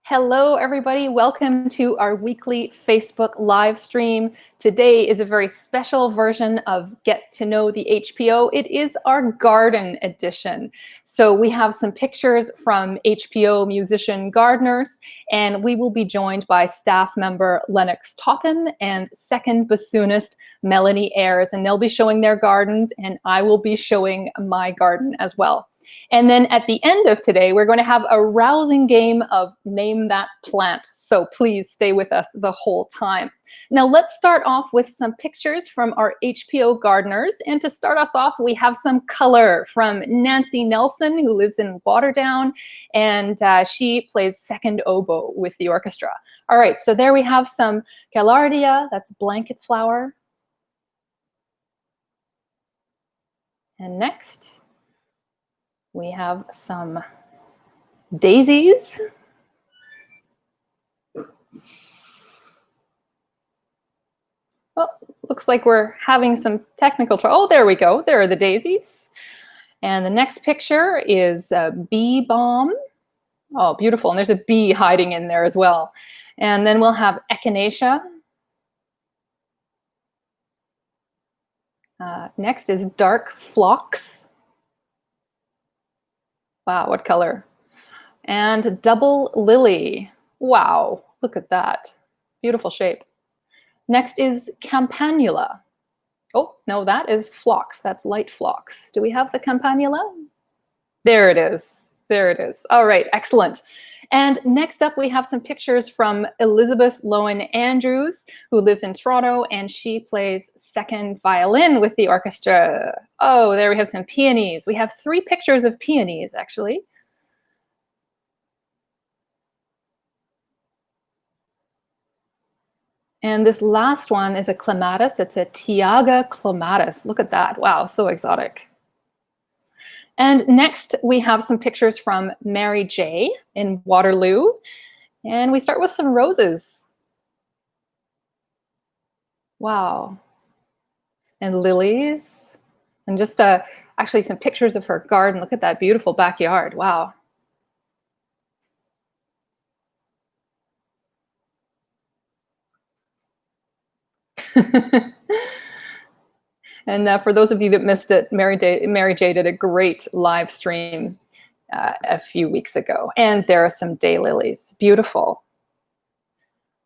Hello, everybody. Welcome to our weekly Facebook live stream. Today is a very special version of Get to Know the HPO. It is our garden edition. So we have some pictures from HPO musician gardeners, and we will be joined by staff member Lennox Toppin and second bassoonist Melanie Eyers, and they'll be showing their gardens, and I will be showing my garden as well. And then at the end of today, we're going to have a rousing game of Name That Plant. So please stay with us the whole time. Now let's start off with some pictures from our HPO gardeners. And to start us off, we have some color from Nancy Nelson, who lives in Waterdown, and she plays second oboe with the orchestra. All right, so there we have some Gaillardia, that's blanket flower. And next, we have some daisies. Oh, looks like we're having some technical trouble. Oh, there we go. There are the daisies. And the next picture is a bee balm. Oh, beautiful. And there's a bee hiding in there as well. And then we'll have echinacea. Next is dark phlox. Wow, what color? And double lily. Wow, look at that. Beautiful shape. Next is campanula. Oh, no, that is phlox. That's light phlox. Do we have the campanula? There it is. There it is. All right, excellent. And next up, we have some pictures from Elizabeth Loewen Andrews, who lives in Toronto, and she plays second violin with the orchestra. Oh, there we have some peonies. We have 3 pictures of peonies, actually. And this last one is a clematis. It's a Tiaga clematis. Look at that. Wow, so exotic. And next, we have some pictures from Mary J. in Waterloo. And we start with some roses. Wow. And lilies. And just actually some pictures of her garden. Look at that beautiful backyard. Wow. And for those of you that missed it, Mary J did a great live stream a few weeks ago. And there are some daylilies. Beautiful.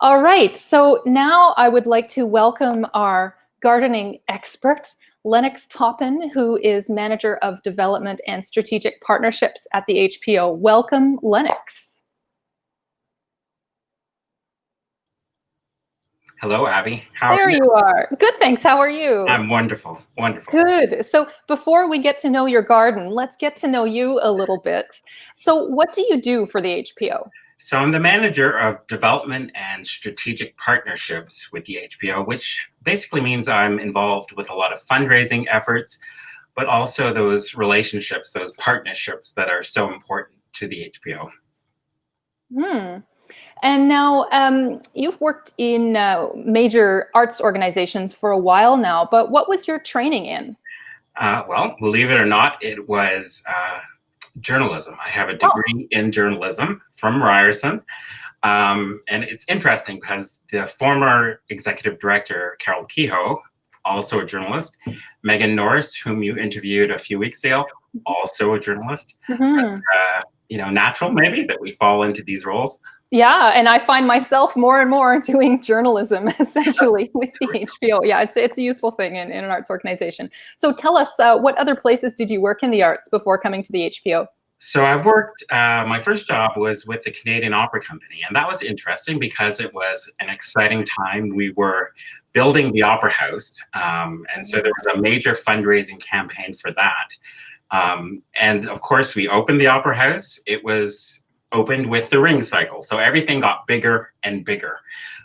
All right, so now I would like to welcome our gardening expert, Lennox Toppin, who is Manager of Development and Strategic Partnerships at the HPO. Welcome, Lennox. Hello, Abby. How there are you? You are. Good, thanks. How are you? I'm wonderful. Wonderful. Good. So before we get to know your garden, let's get to know you a little bit. So what do you do for the HPO? So I'm the Manager of Development and Strategic Partnerships with the HPO, which basically means I'm involved with a lot of fundraising efforts, but also those relationships, those partnerships that are so important to the HPO. And now you've worked in major arts organizations for a while now, but what was your training in? Well, believe it or not, it was journalism. I have a degree in journalism from Ryerson. And it's interesting because the former executive director, Carol Kehoe, also a journalist, Megan Norris, whom you interviewed a few weeks ago, also a journalist. But, you know, natural maybe that we fall into these roles. Yeah, and I find myself more and more doing journalism essentially with the HPO. Yeah, it's a useful thing in an arts organization. So tell us, what other places did you work in the arts before coming to the HPO? So I've worked, my first job was with the Canadian Opera Company, and that was interesting because it was an exciting time. We were building the Opera House, and so there was a major fundraising campaign for that. And of course, we opened the Opera House. It was opened with the ring cycle. So everything got bigger and bigger.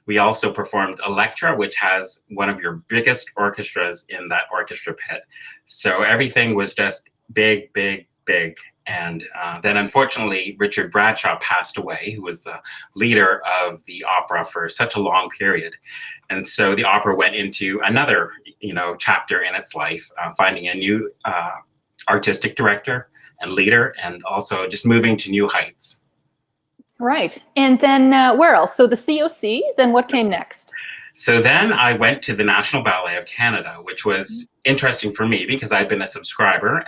We also performed Electra, which has one of your biggest orchestras in that orchestra pit. So everything was just big, big, big. And then unfortunately, Richard Bradshaw passed away, who was the leader of the opera for such a long period. And so the opera went into another, chapter in its life, finding a new artistic director and leader, and also just moving to new heights. Right. And then where else? So the COC, then what came next? So then I went to the National Ballet of Canada, which was interesting for me because I'd been a subscriber,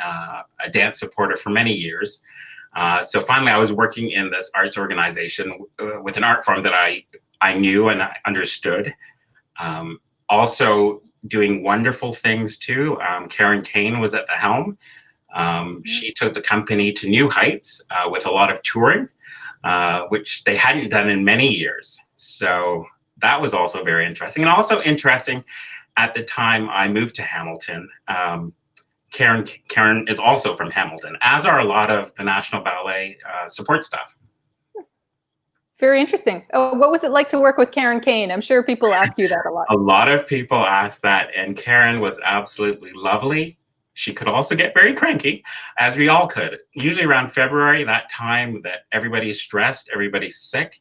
a dance supporter for many years. So finally I was working in this arts organization with an art form that I knew and I understood. Also doing wonderful things too. Kane was at the helm. She took the company to new heights with a lot of touring, which they hadn't done in many years. So that was also very interesting. And also interesting, at the time I moved to Hamilton, Karen is also from Hamilton, as are a lot of the National Ballet support staff. Very interesting. Oh, what was it like to work with Kane? I'm sure people ask you that a lot. A lot of people ask that, and Karen was absolutely lovely. She could also get very cranky, as we all could. Usually around February, that time that everybody's stressed, everybody's sick,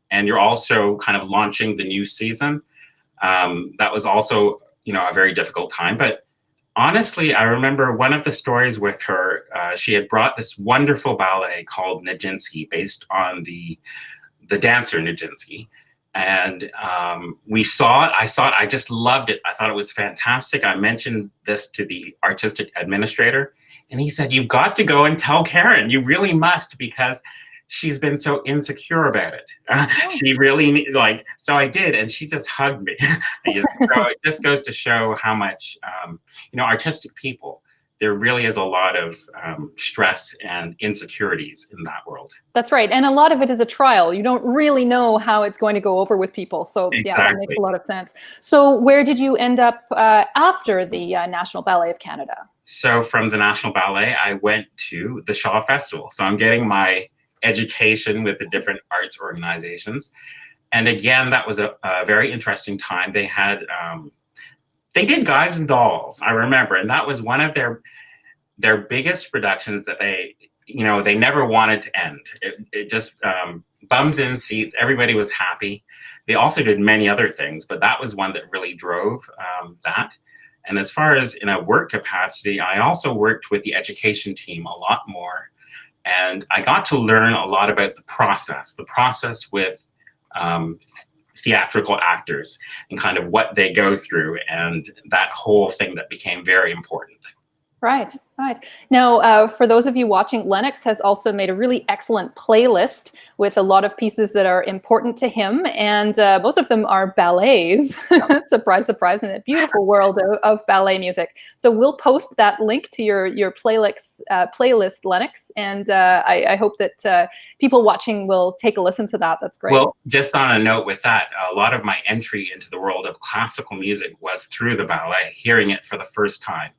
and you're also kind of launching the new season. That was also, a very difficult time. But honestly, I remember one of the stories with her. She had brought this wonderful ballet called Nijinsky, based on the dancer Nijinsky. And we saw it. I saw it. I just loved it. I thought it was fantastic. I mentioned this to the artistic administrator, and he said, "You've got to go and tell Karen. You really must, because she's been so insecure about it." She really needs, so I did, and she just hugged me. So it just goes to show how much, artistic people, there really is a lot of stress and insecurities in that world. That's right. And a lot of it is a trial. You don't really know how it's going to go over with people. So Exactly. Yeah, that makes a lot of sense. So where did you end up after the National Ballet of Canada? So from the National Ballet, I went to the Shaw Festival. So I'm getting my education with the different arts organizations. And again, that was a very interesting time. They had, they did Guys and Dolls, I remember, and that was one of their biggest productions that they never wanted to end. It just bums in seats. Everybody was happy. They also did many other things, but that was one that really drove that. And as far as in a work capacity, I also worked with the education team a lot more. And I got to learn a lot about the process with theatrical actors and kind of what they go through, and that whole thing that became very important. Right. Now, for those of you watching, Lennox has also made a really excellent playlist with a lot of pieces that are important to him, and most of them are ballets. Surprise, surprise, in a beautiful world of ballet music. So we'll post that link to your playlist, Lennox, and I hope that people watching will take a listen to that. That's great. Well, just on a note with that, a lot of my entry into the world of classical music was through the ballet, hearing it for the first time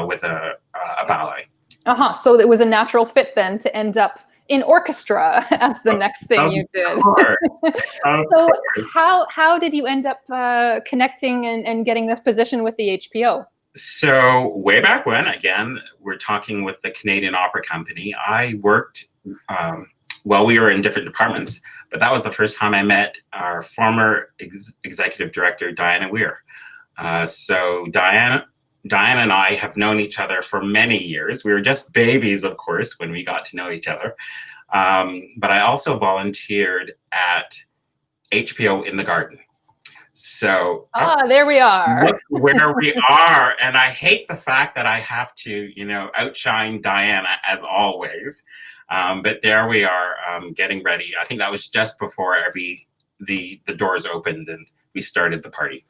with a ballet. So it was a natural fit then to end up in orchestra as the next thing you did. So how did you end up connecting and getting the position with the HPO? So way back when, again, we're talking with the Canadian Opera Company. I worked, we were in different departments, but that was the first time I met our former executive director, Diana Weir. So Diana and I have known each other for many years. We were just babies, of course, when we got to know each other. But I also volunteered at HPO in the garden. So there we are. Look where we are. And I hate the fact that I have to, outshine Diana as always. But there we are, getting ready. I think that was just before the doors opened and we started the party.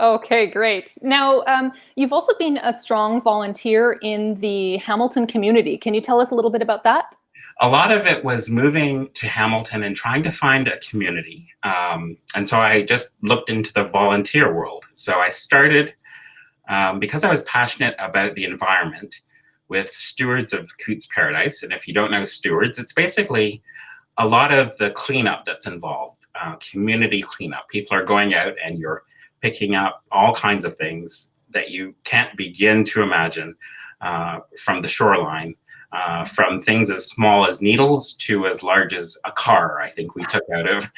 Okay, great. Now, you've also been a strong volunteer in the Hamilton community. Can you tell us a little bit about that? A lot of it was moving to Hamilton and trying to find a community. And so I just looked into the volunteer world. So I started, because I was passionate about the environment, with Stewards of Cootes Paradise. And if you don't know Stewards, it's basically a lot of the cleanup that's involved, community cleanup. People are going out and you're picking up all kinds of things that you can't begin to imagine from the shoreline, from things as small as needles to as large as a car, I think we took out of.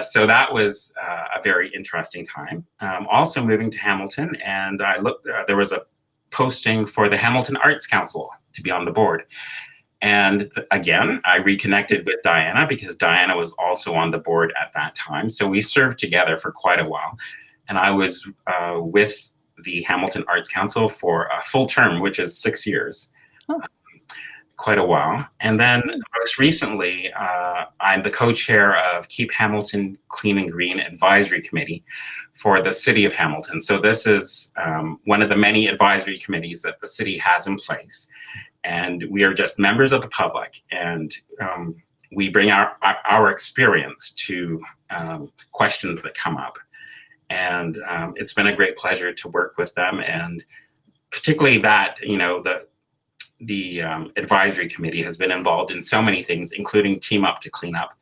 So that was a very interesting time. Also moving to Hamilton, and I looked, there was a posting for the Hamilton Arts Council to be on the board. And again, I reconnected with Diana because Diana was also on the board at that time. So we served together for quite a while. And I was with the Hamilton Arts Council for a full term, which is 6 years. Oh. Quite a while. And then most recently, I'm the co-chair of Keep Hamilton Clean and Green Advisory Committee for the City of Hamilton. So this is one of the many advisory committees that the city has in place. And we are just members of the public, and we bring our experience to questions that come up. And it's been a great pleasure to work with them, and particularly that, you know, the advisory committee has been involved in so many things, including Team Up to Clean Up,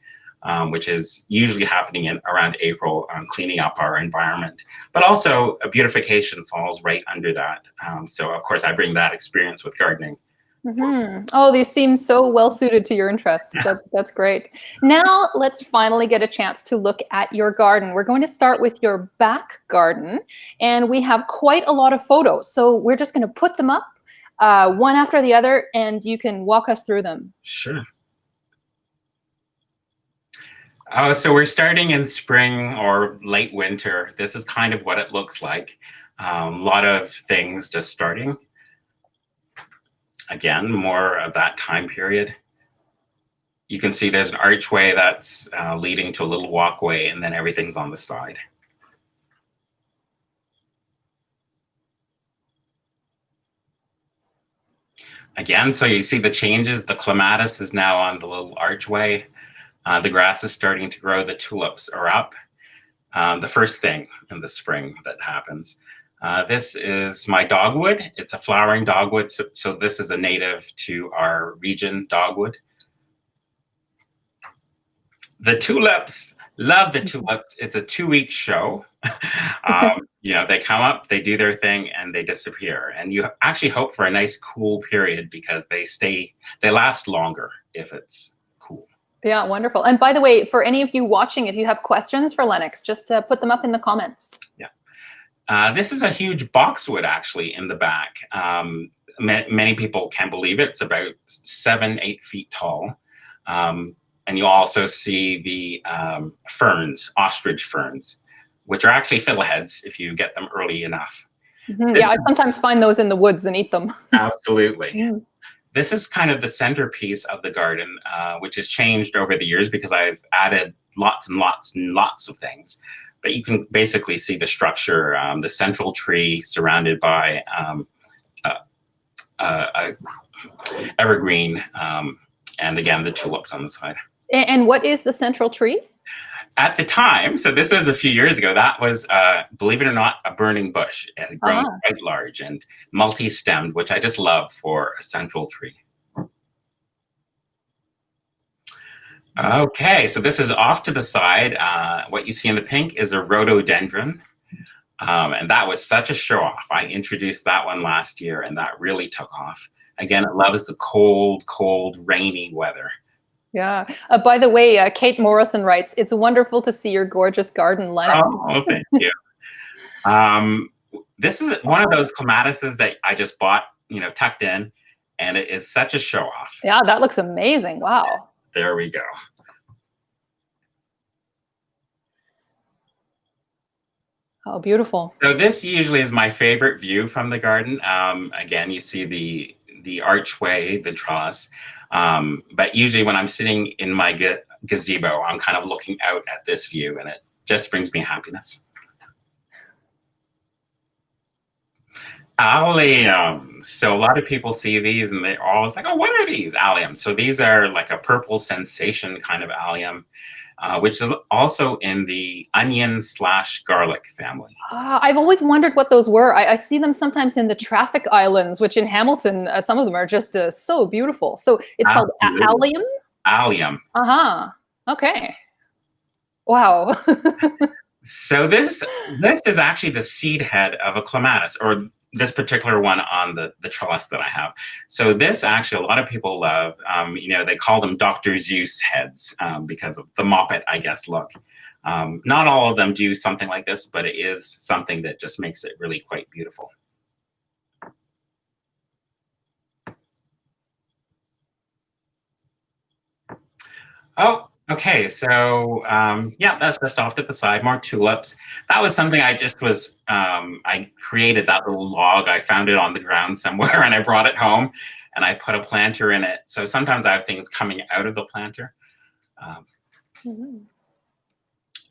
which is usually happening in around April, cleaning up our environment. But also beautification falls right under that. So of course I bring that experience with gardening. Mm-hmm. Oh, these seem so well suited to your interests. That's great. Now let's finally get a chance to look at your garden. We're going to start with your back garden, and we have quite a lot of photos. So we're just going to put them up one after the other, and you can walk us through them. Sure. Oh, so we're starting in spring or late winter. This is kind of what it looks like. A lot of things just starting. Again, more of that time period. You can see there's an archway that's leading to a little walkway, and then everything's on the side. Again, so you see the changes. The Clematis is now on the little archway. The grass is starting to grow. The tulips are up. The first thing in the spring that happens. This is my dogwood. It's a flowering dogwood, so this is a native to our region, dogwood. The tulips, love the tulips. It's a 2-week show. You know, they come up, they do their thing, and they disappear. And you actually hope for a nice cool period because they last longer if it's cool. Yeah, wonderful. And by the way, for any of you watching, if you have questions for Lennox, just put them up in the comments. Yeah. This is a huge boxwood actually in the back. Many people can't believe it. It's about 7-8 feet tall. And you also see the ferns, ostrich ferns, which are actually fiddleheads if you get them early enough. Mm-hmm. Yeah, I sometimes find those in the woods and eat them. Absolutely. Mm. This is kind of the centerpiece of the garden, which has changed over the years because I've added lots and lots and lots of things. But you can basically see the structure, the central tree surrounded by evergreen, and again, the tulips on the side. And what is the central tree? At the time, so this was a few years ago, that was, believe it or not, a burning bush. It had grown quite large and multi-stemmed, which I just love for a central tree. Okay, so this is off to the side. What you see in the pink is a rhododendron. And that was such a show off. I introduced that one last year and that really took off. Again, it loves the cold, cold, rainy weather. Yeah. By the way, Kate Morrison writes, "It's wonderful to see your gorgeous garden, Lennox." Oh, thank you. This is one of those clematises that I just bought, you know, tucked in, and it is such a show off. Yeah, that looks amazing. Wow. There we go. Oh, beautiful. So this usually is my favorite view from the garden. Again, you see the archway, the trellis. But usually when I'm sitting in my gazebo, I'm kind of looking out at this view, and it just brings me happiness. Alliums. So a lot of people see these and they're always like, oh, what are these? Alliums. So these are like a purple sensation kind of allium, which is also in the onion/garlic family. I've always wondered what those were. I see them sometimes in the traffic islands, which in Hamilton, some of them are just so beautiful. So it's called allium? Allium. Uh-huh. Okay. Wow. So this is actually the seed head of a clematis, or this particular one on the trellis that I have. So this actually, a lot of people love, you know, they call them Dr. Seuss heads because of the moppet, I guess, look. Not all of them do something like this, but it is something that just makes it really quite beautiful. Oh, okay. So yeah, that's just off to the side. More tulips. That was something I just was. I created that little log. I found it on the ground somewhere, and I brought it home, and I put a planter in it. So sometimes I have things coming out of the planter.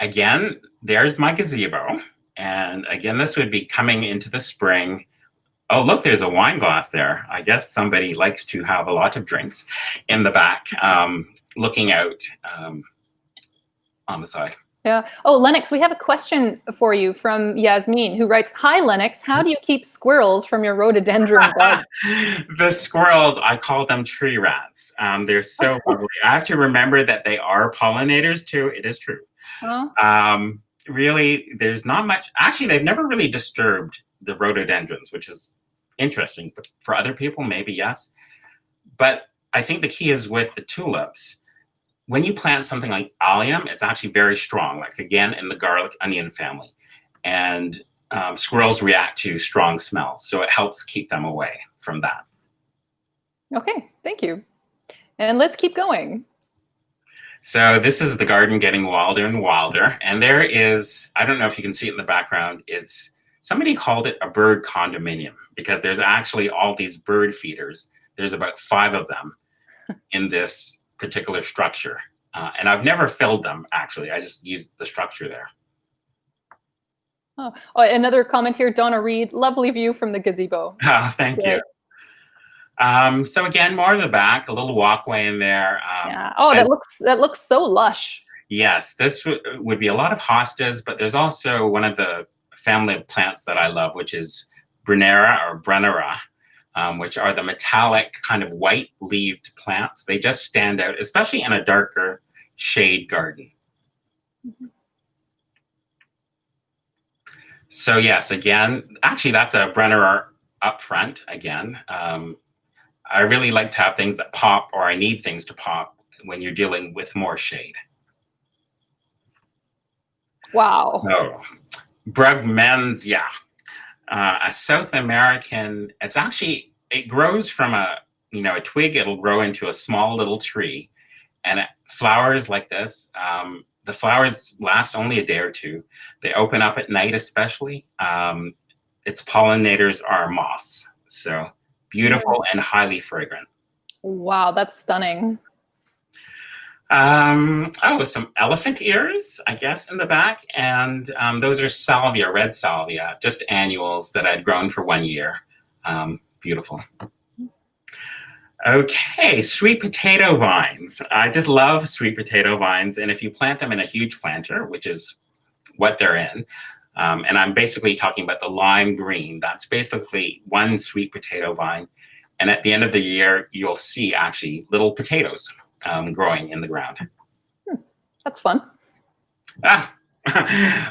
Again, there's my gazebo, and again, this would be coming into the spring. Oh, look, there's a wine glass there. I guess somebody likes to have a lot of drinks in the back, looking out on the side. Yeah. Oh, Lennox, we have a question for you from Yasmin, who writes, "Hi, Lennox. How do you keep squirrels from your rhododendron bed?" The squirrels, I call them tree rats. They're so lovely. I have to remember that they are pollinators too. It is true. Oh. Really, there's not much. Actually, they've never really disturbed the rhododendrons, which is interesting. But for other people, maybe yes. But I think the key is with the tulips. When you plant something like allium, it's actually very strong, like again in the garlic onion family. And squirrels react to strong smells, so it helps keep them away from that. Okay, thank you. And let's keep going. So this is the garden getting wilder and wilder. And there is, I don't know if you can see it in the background, it's, somebody called it a bird condominium because there's actually all these bird feeders. There's about 5 of them in this particular structure. And I've never filled them, actually. I just used the structure there. Oh, another comment here, Donna Reed, lovely view from the gazebo. Oh, thank you. So again, more of the back, a little walkway in there. Yeah. Oh, that looks so lush. Yes, this would be a lot of hostas, but there's also one of the family of plants that I love, which is Brennera or Brennera, which are the metallic kind of white-leaved plants. They just stand out, especially in a darker shade garden. So yes, again, actually that's a Brennera up front again. I really like to have things that pop, or I need things to pop when you're dealing with more shade. Wow. Oh, Brugmansia, a South American. It's actually, it grows from a twig. It'll grow into a small little tree, and it flowers like this. The flowers last only a day or two. They open up at night, especially. Its pollinators are moths. So beautiful and highly fragrant. Wow, that's stunning. Oh, some elephant ears, I guess, in the back. And those are salvia, red salvia, just annuals that I'd grown for 1 year. Beautiful. Okay, sweet potato vines. I just love sweet potato vines. And if you plant them in a huge planter, which is what they're in, and I'm basically talking about the lime green, that's basically one sweet potato vine. And at the end of the year, you'll see actually little potatoes growing in the ground. That's fun.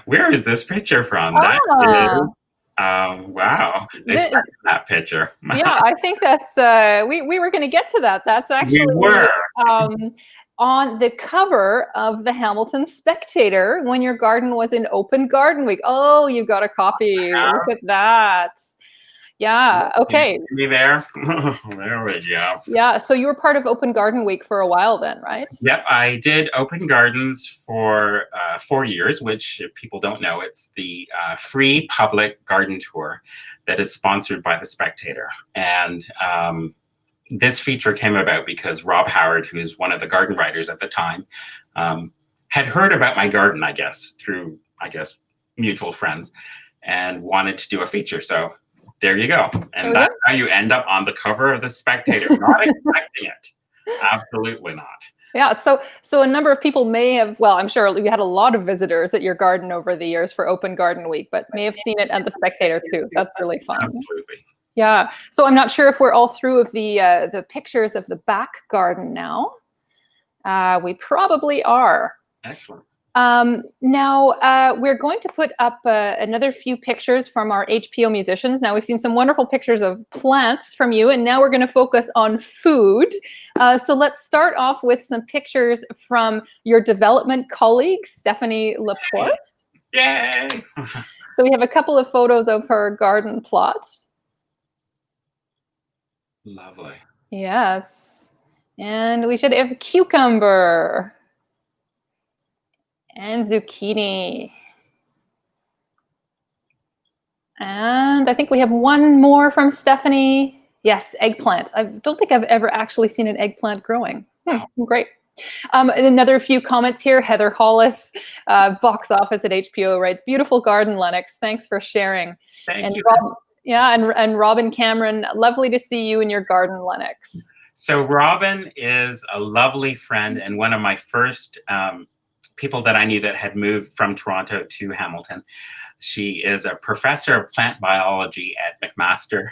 Where is this picture from? That is, wow, they stuck that picture. Yeah, I think that's, we were going to get to that. That's actually We were. On the cover of the Hamilton Spectator when your garden was in Open Garden Week. Oh, you got a copy. Look at that. Yeah, okay. Me there? There we go. Yeah, so you were part of Open Garden Week for a while then, right? Yep, I did Open Gardens for 4 years, which, if people don't know, it's the free public garden tour that is sponsored by the Spectator. And this feature came about because Rob Howard, who is one of the garden writers at the time, had heard about my garden, I guess, through, mutual friends, and wanted to do a feature. So there you go. And that's how you end up on the cover of the Spectator. Not expecting it. Absolutely not. Yeah, so a number of people may have, well, I'm sure you had a lot of visitors at your garden over the years for Open Garden Week, but may have seen it at the Spectator too. That's really fun. Absolutely. Yeah, so I'm not sure if we're all through of the pictures of the back garden now. We probably are. Excellent. Now, we're going to put up another few pictures from our HPO musicians. Now, we've seen some wonderful pictures of plants from you, and now we're going to focus on food. So let's start off with some pictures from your development colleague, Stephanie Laporte. Yay! So we have a couple of photos of her garden plot. Lovely. Yes. And we should have cucumber. And zucchini. And I think we have one more from Stephanie. Yes, eggplant. I don't think I've ever actually seen an eggplant growing. Great. Another few comments here. Heather Hollis, box office at HPO, writes, beautiful garden, Lennox. Thanks for sharing. Thank you. And Robin Cameron, lovely to see you in your garden, Lennox. So Robin is a lovely friend and one of my first people that I knew that had moved from Toronto to Hamilton. She is a professor of plant biology at McMaster,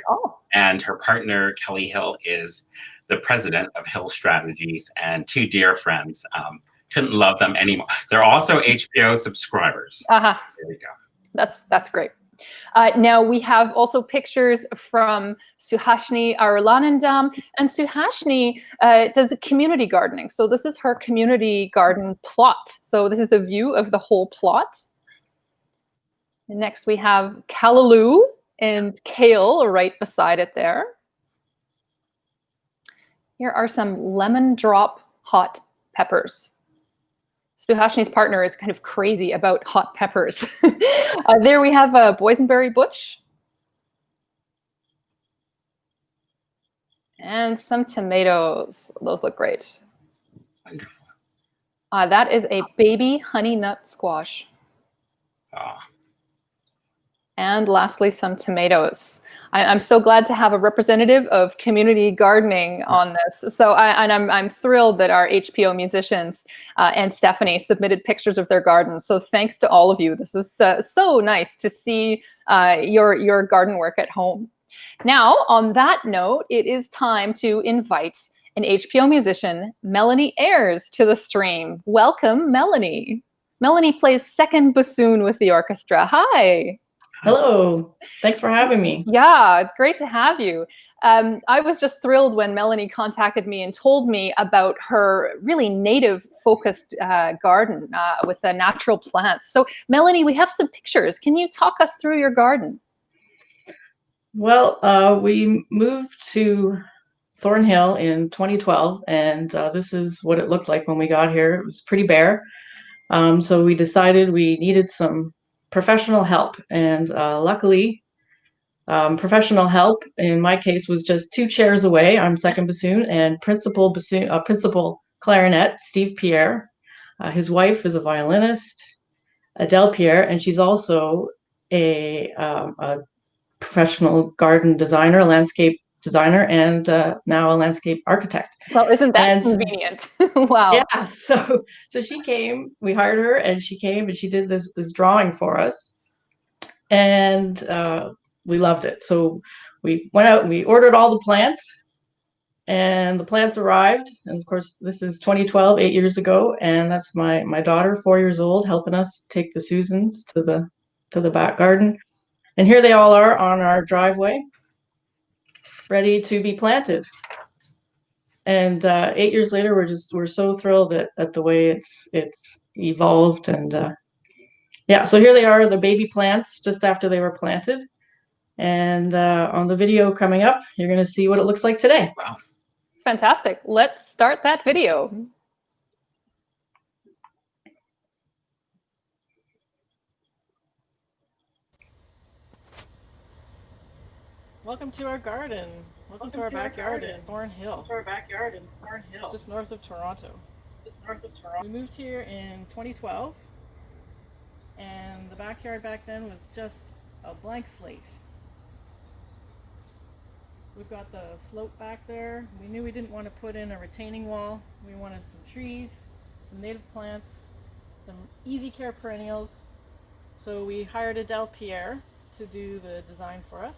and her partner, Kelly Hill, is the president of Hill Strategies, and two dear friends. Couldn't love them anymore. They're also HPO subscribers. There we go. That's great. Now we have also pictures from Suhashini Arulanandam, and Suhashini does community gardening. So this is her community garden plot. So this is the view of the whole plot. And next we have callaloo and kale right beside it there. Here are some lemon drop hot peppers. Suhashini's partner is kind of crazy about hot peppers. There we have a boysenberry bush. And some tomatoes. Those look great. Wonderful. That is a baby honey nut squash. And lastly, some tomatoes. I'm so glad to have a representative of community gardening on this. So I'm thrilled that our HPO musicians and Stephanie submitted pictures of their gardens. So thanks to all of you. This is so nice to see your garden work at home. Now, on that note, it is time to invite an HPO musician, Melanie Eyers, to the stream. Welcome, Melanie. Melanie plays second bassoon with the orchestra. Hi. Hello, thanks for having me. Yeah, it's great to have you. I was just thrilled when Melanie contacted me and told me about her really native focused garden with the natural plants. So Melanie, we have some pictures. Can you talk us through your garden? Well, we moved to Thornhill in 2012, and this is what it looked like when we got here. It was pretty bare. So we decided we needed some professional help, and luckily professional help in my case was just 2 chairs away. I'm second bassoon, and Principal Clarinet Steve Pierre. His wife is a violinist, Adele Pierre, and she's also a professional garden designer, a landscape designer, and now a landscape architect. Well, isn't that convenient? Wow. Yeah, so she came, we hired her, and she came and she did this drawing for us, and we loved it. So we went out and we ordered all the plants, and the plants arrived. And of course, this is 2012, 8 years ago, and that's my daughter, 4 years old, helping us take the Susans to the back garden. And here they all are on our driveway, ready to be planted. And 8 years later, we're so thrilled at the way it's evolved. And yeah, so here they are, the baby plants just after they were planted. And on the video coming up, you're going to see what it looks like today. Wow. Fantastic. Let's start that video. Welcome to our garden. Welcome to our backyard in Thornhill. Just north of Toronto. We moved here in 2012, and the backyard back then was just a blank slate. We've got the slope back there. We knew we didn't want to put in a retaining wall. We wanted some trees, some native plants, some easy care perennials. So we hired Adele Pierre to do the design for us.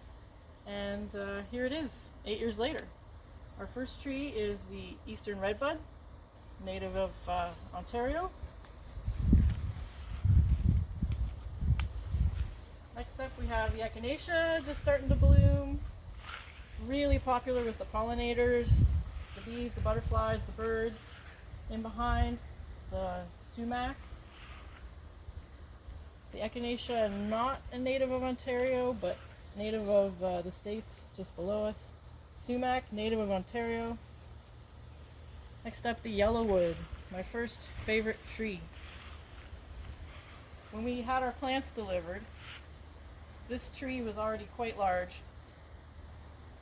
And here it is, 8 years later. Our first tree is the Eastern Redbud, native of Ontario. Next up we have the Echinacea, just starting to bloom. Really popular with the pollinators, the bees, the butterflies, the birds. In behind, the sumac. The Echinacea, not a native of Ontario, but native of the states just below us. Sumac, native of Ontario. Next up, the Yellowwood, my first favorite tree. when we had our plants delivered, this tree was already quite large,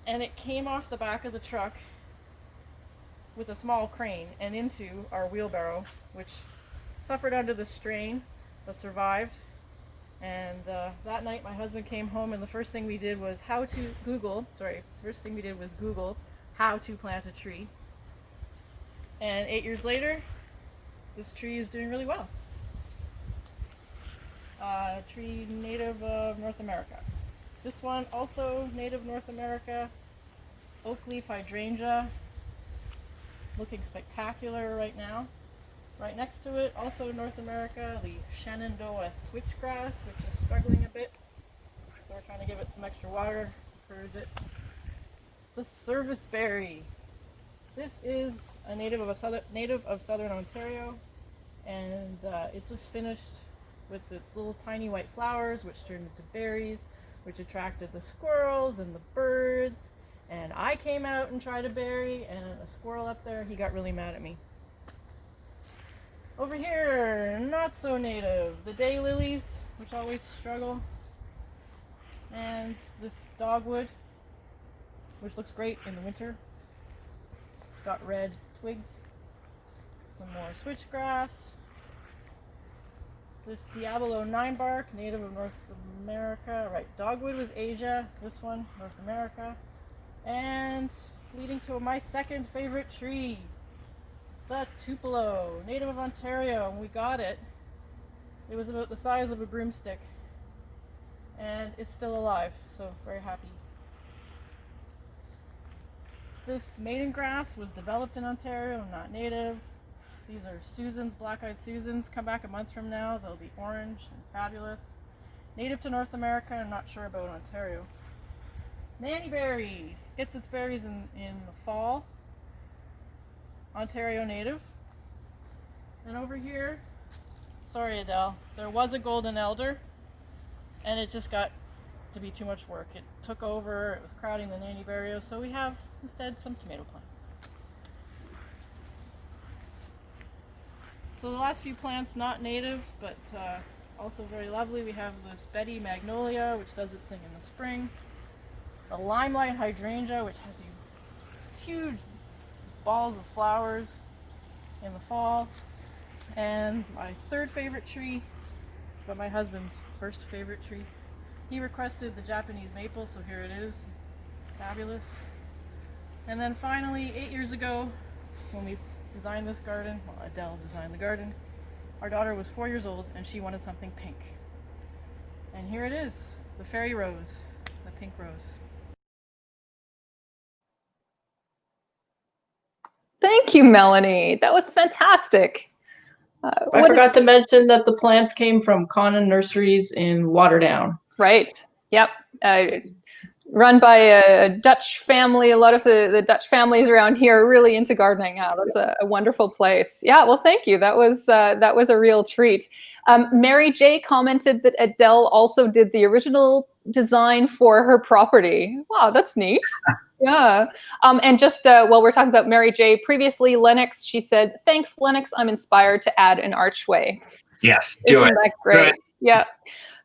and it came off the back of the truck with a small crane and into our wheelbarrow, which suffered under the strain but survived. And that night my husband came home, and the first thing we did was Google how to plant a tree. And 8 years later, this tree is doing really well. Tree native of North America. This one also native North America, oak leaf hydrangea, looking spectacular right now. Right next to it, also North America, the Shenandoah switchgrass, which is struggling a bit. So we're trying to give it some extra water, encourage it. The Serviceberry. This is a native of southern Ontario, and it just finished with its little tiny white flowers, which turned into berries, which attracted the squirrels and the birds. And I came out and tried a berry, and a squirrel up there, he got really mad at me. Over here, not so native, the daylilies, which always struggle, and this dogwood, which looks great in the winter. It's got red twigs. Some more switchgrass. This Diabolo 9-bark, native of North America. Right, dogwood was Asia, this one, North America. And leading to my second favorite tree, the Tupelo, native of Ontario. When we got it, it was about the size of a broomstick. And it's still alive, so very happy. This maiden grass was developed in Ontario, not native. These are Susans, black-eyed Susans. Come back a month from now, they'll be orange and fabulous. Native to North America, I'm not sure about Ontario. Nannyberry gets its berries in the fall. Ontario native. And over here, sorry Adele, there was a golden elder, and it just got to be too much work. It took over, it was crowding the nannyberry, so we have instead some tomato plants. So the last few plants, not native, but also very lovely. We have this Betty magnolia, which does its thing in the spring. The limelight hydrangea, which has these huge balls of flowers in the fall. And my third favorite tree, but my husband's first favorite tree. He requested the Japanese maple, so here it is. Fabulous. And then finally, 8 years ago, when we designed this garden, well, Adele designed the garden, our daughter was 4 years old and she wanted something pink. And here it is, the fairy rose, the pink rose. Thank you, Melanie. That was fantastic. I forgot to mention that the plants came from Conan Nurseries in Waterdown. Right. Yep. Run by a Dutch family. A lot of the Dutch families around here are really into gardening. Yeah, that's a wonderful place. Yeah. Well, thank you. That was a real treat. Mary J commented that Adele also did the original design for her property. Wow, that's neat. Yeah. And just while we're talking about Mary J, previously Lennox, she said, "Thanks, Lennox. I'm inspired to add an archway." Yes, do it. Isn't that great? Yeah.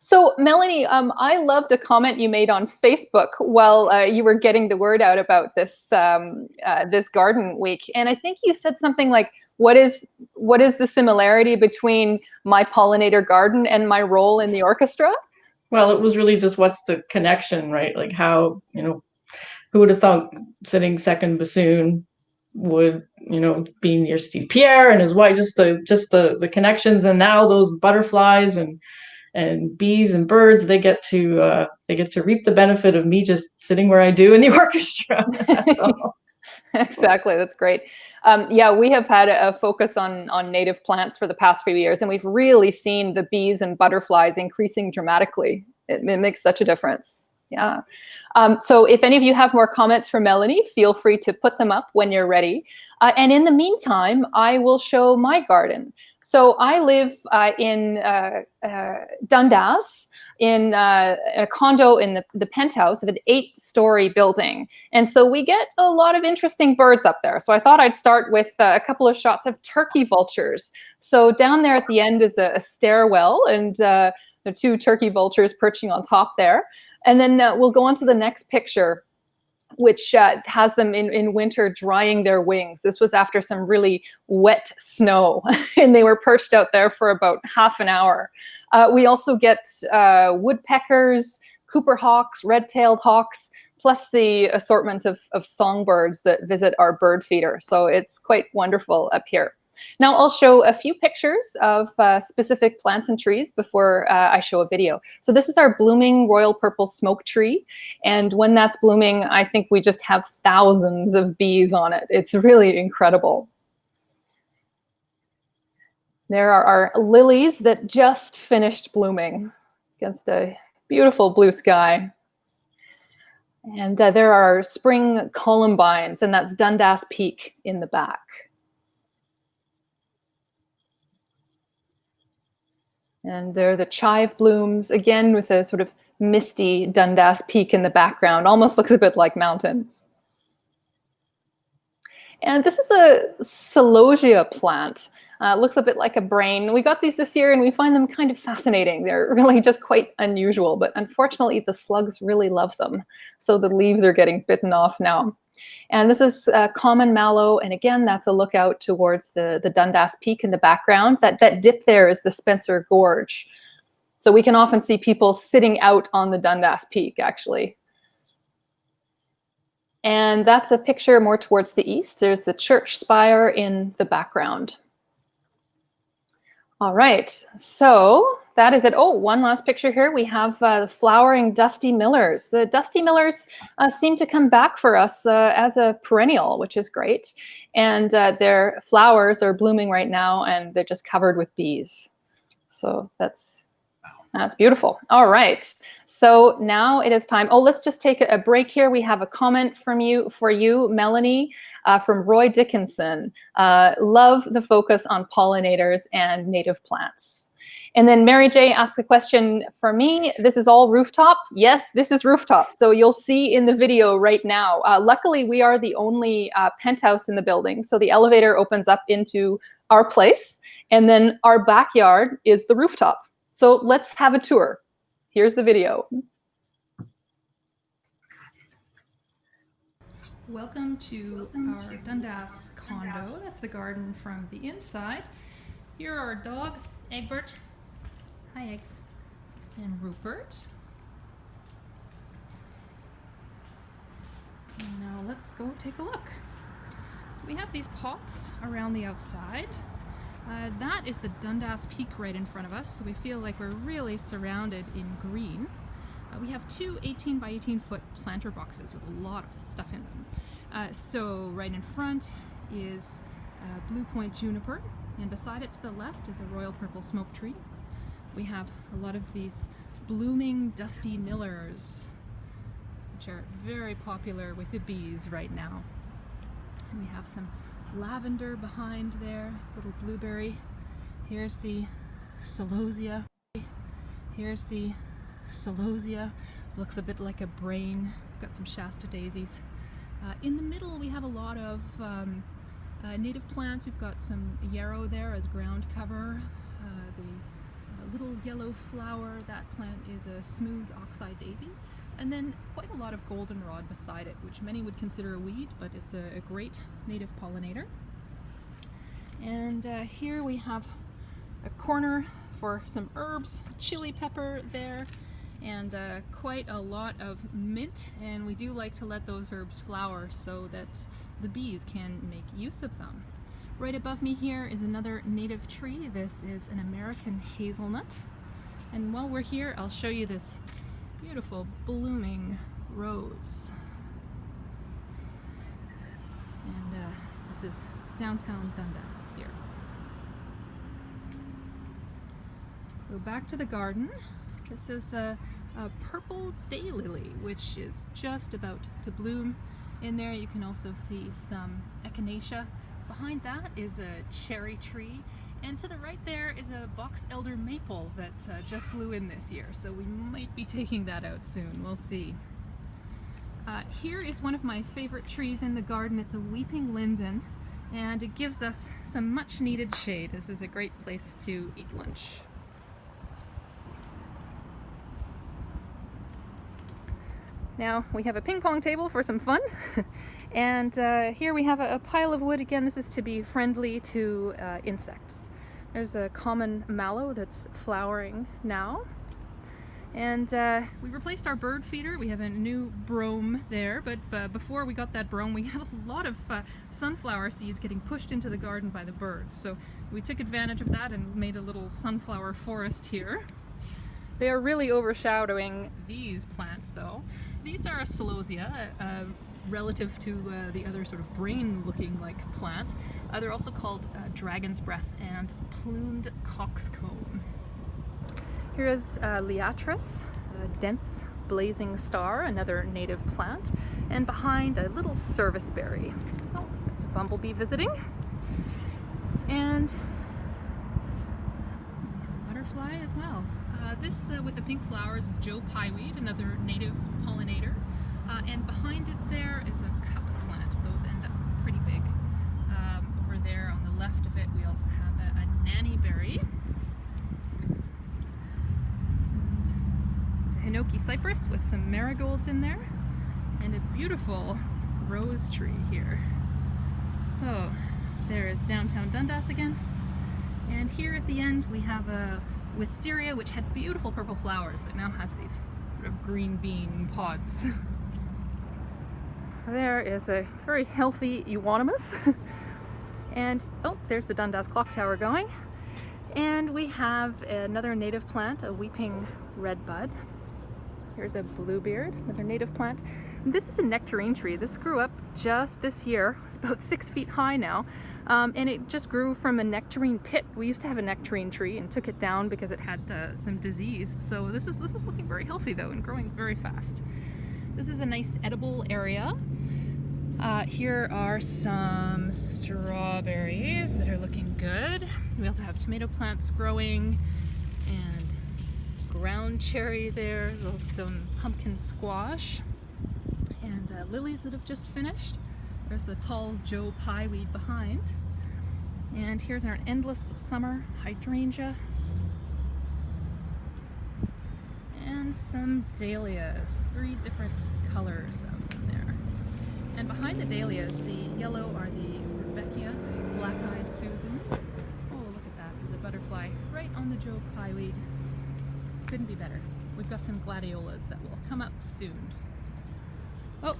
So Melanie, I loved a comment you made on Facebook while you were getting the word out about this this garden week, and I think you said something like, "What is the similarity between my pollinator garden and my role in the orchestra?" Well, it was really just what's the connection, right? Like how, who would have thought sitting second bassoon would, be near Steve Pierre and his wife, just the connections, and now those butterflies and bees and birds, they get to reap the benefit of me just sitting where I do in the orchestra. That's all. Exactly, that's great. Yeah, we have had a focus on native plants for the past few years, and we've really seen the bees and butterflies increasing dramatically. It makes such a difference. Yeah. So if any of you have more comments for Melanie, feel free to put them up when you're ready. And in the meantime, I will show my garden. So I live in Dundas, in a condo in the penthouse of an 8-story building. And so we get a lot of interesting birds up there. So I thought I'd start with a couple of shots of turkey vultures. So down there at the end is a stairwell, and the 2 turkey vultures perching on top there. And then we'll go on to the next picture, which has them in winter drying their wings. This was after some really wet snow, and they were perched out there for about half an hour. We also get woodpeckers, Cooper hawks, red-tailed hawks, plus the assortment of songbirds that visit our bird feeder. So it's quite wonderful up here. Now I'll show a few pictures of specific plants and trees before I show a video. So this is our blooming royal purple smoke tree. And when that's blooming, I think we just have thousands of bees on it. It's really incredible. There are our lilies that just finished blooming against a beautiful blue sky. And there are spring columbines, and that's Dundas Peak in the back. And there are the chive blooms, again with a sort of misty Dundas Peak in the background. Almost looks a bit like mountains. And this is a celosia plant. Looks a bit like a brain. We got these this year and we find them kind of fascinating. They're really just quite unusual, but unfortunately the slugs really love them. So the leaves are getting bitten off now. And this is common mallow, and again, that's a lookout towards the Dundas Peak in the background. That dip there is the Spencer Gorge. So we can often see people sitting out on the Dundas Peak, actually. And that's a picture more towards the east. There's the church spire in the background. All right, so that is it. Oh, one last picture here. We have the flowering Dusty Millers. The Dusty Millers seem to come back for us as a perennial, which is great. And their flowers are blooming right now, and they're just covered with bees. So that's beautiful. All right, so now it is time. Oh, let's just take a break here. We have a comment for you, Melanie, from Roy Dickinson. Love the focus on pollinators and native plants. And then Mary J asks a question for me. This is all rooftop? Yes, this is rooftop. So you'll see in the video right now. Luckily, we are the only penthouse in the building. So the elevator opens up into our place, and then our backyard is the rooftop. So let's have a tour. Here's the video. Welcome to our Dundas condo. That's the garden from the inside. Here are our dogs, Egbert, hi Eggs, and Rupert. And now let's go take a look. So we have these pots around the outside. That is the Dundas Peak right in front of us, so we feel like we're really surrounded in green. We have 2 18 by 18 foot planter boxes with a lot of stuff in them. So right in front is Blue Point Juniper, and beside it to the left is a royal purple smoke tree. We have a lot of these blooming Dusty Millers, which are very popular with the bees right now. And we have some lavender behind there, little blueberry. Here's the celosia. Here's the celosia. Looks a bit like a brain. Got some Shasta daisies. In the middle we have a lot of native plants. We've got some yarrow there as ground cover. The little yellow flower, that plant is a smooth oxeye daisy. And then quite a lot of goldenrod beside it, which many would consider a weed, but it's a great native pollinator. And here we have a corner for some herbs, chili pepper there, and quite a lot of mint. And we do like to let those herbs flower so that the bees can make use of them. Right above me here is another native tree. This is an American hazelnut. And while we're here, I'll show you this beautiful blooming rose. And this is downtown Dundas here. Go back to the garden. This is a a purple daylily, which is just about to bloom. In there you can also see some echinacea. Behind that is a cherry tree, and to the right there is a box elder maple that just blew in this year, so we might be taking that out soon. We'll see. Here is one of my favorite trees in the garden. It's a weeping linden, and it gives us some much needed shade. This is a great place to eat lunch. Now we have a ping pong table for some fun. And here we have a pile of wood. Again, this is to be friendly to insects. There's a common mallow that's flowering now. And we replaced our bird feeder. We have a new brome there, but before we got that brome, we had a lot of sunflower seeds getting pushed into the garden by the birds. So we took advantage of that and made a little sunflower forest here. They are really overshadowing these plants though. These are a celosia, relative to the other sort of brain-looking like plant. They're also called dragon's breath and plumed coxcomb. Here is Liatris, a dense blazing star, another native plant, and behind a little serviceberry. Oh, there's a bumblebee visiting. And butterfly as well. This with the pink flowers is Joe Pieweed, another native pollinator. And behind it there is a cup plant. Those end up pretty big. Over there on the left of it we also have a nanny berry. It's a hinoki cypress with some marigolds in there. And a beautiful rose tree here. So there is downtown Dundas again. And here at the end we have a wisteria, which had beautiful purple flowers, but now has these sort of green bean pods. There is a very healthy euonymus. And oh, there's the Dundas clock tower going. And we have another native plant, a weeping redbud. Here's a bluebeard, another native plant. And this is a nectarine tree. This grew up just this year. It's about 6 feet high now. And it just grew from a nectarine pit. We used to have a nectarine tree and took it down because it had some disease. So this is looking very healthy though and growing very fast. This is a nice edible area. Here are some strawberries that are looking good. We also have tomato plants growing and ground cherry there. There's also some pumpkin squash and lilies that have just finished. There's the tall Joe Pieweed behind. And here's our endless summer hydrangea. And some dahlias, 3 different colors of them there. And behind the dahlias, the yellow are the Rudbeckia, the black-eyed Susan. Oh, look at that, there's a butterfly right on the Joe Pieweed. Couldn't be better. We've got some gladiolas that will come up soon. Oh,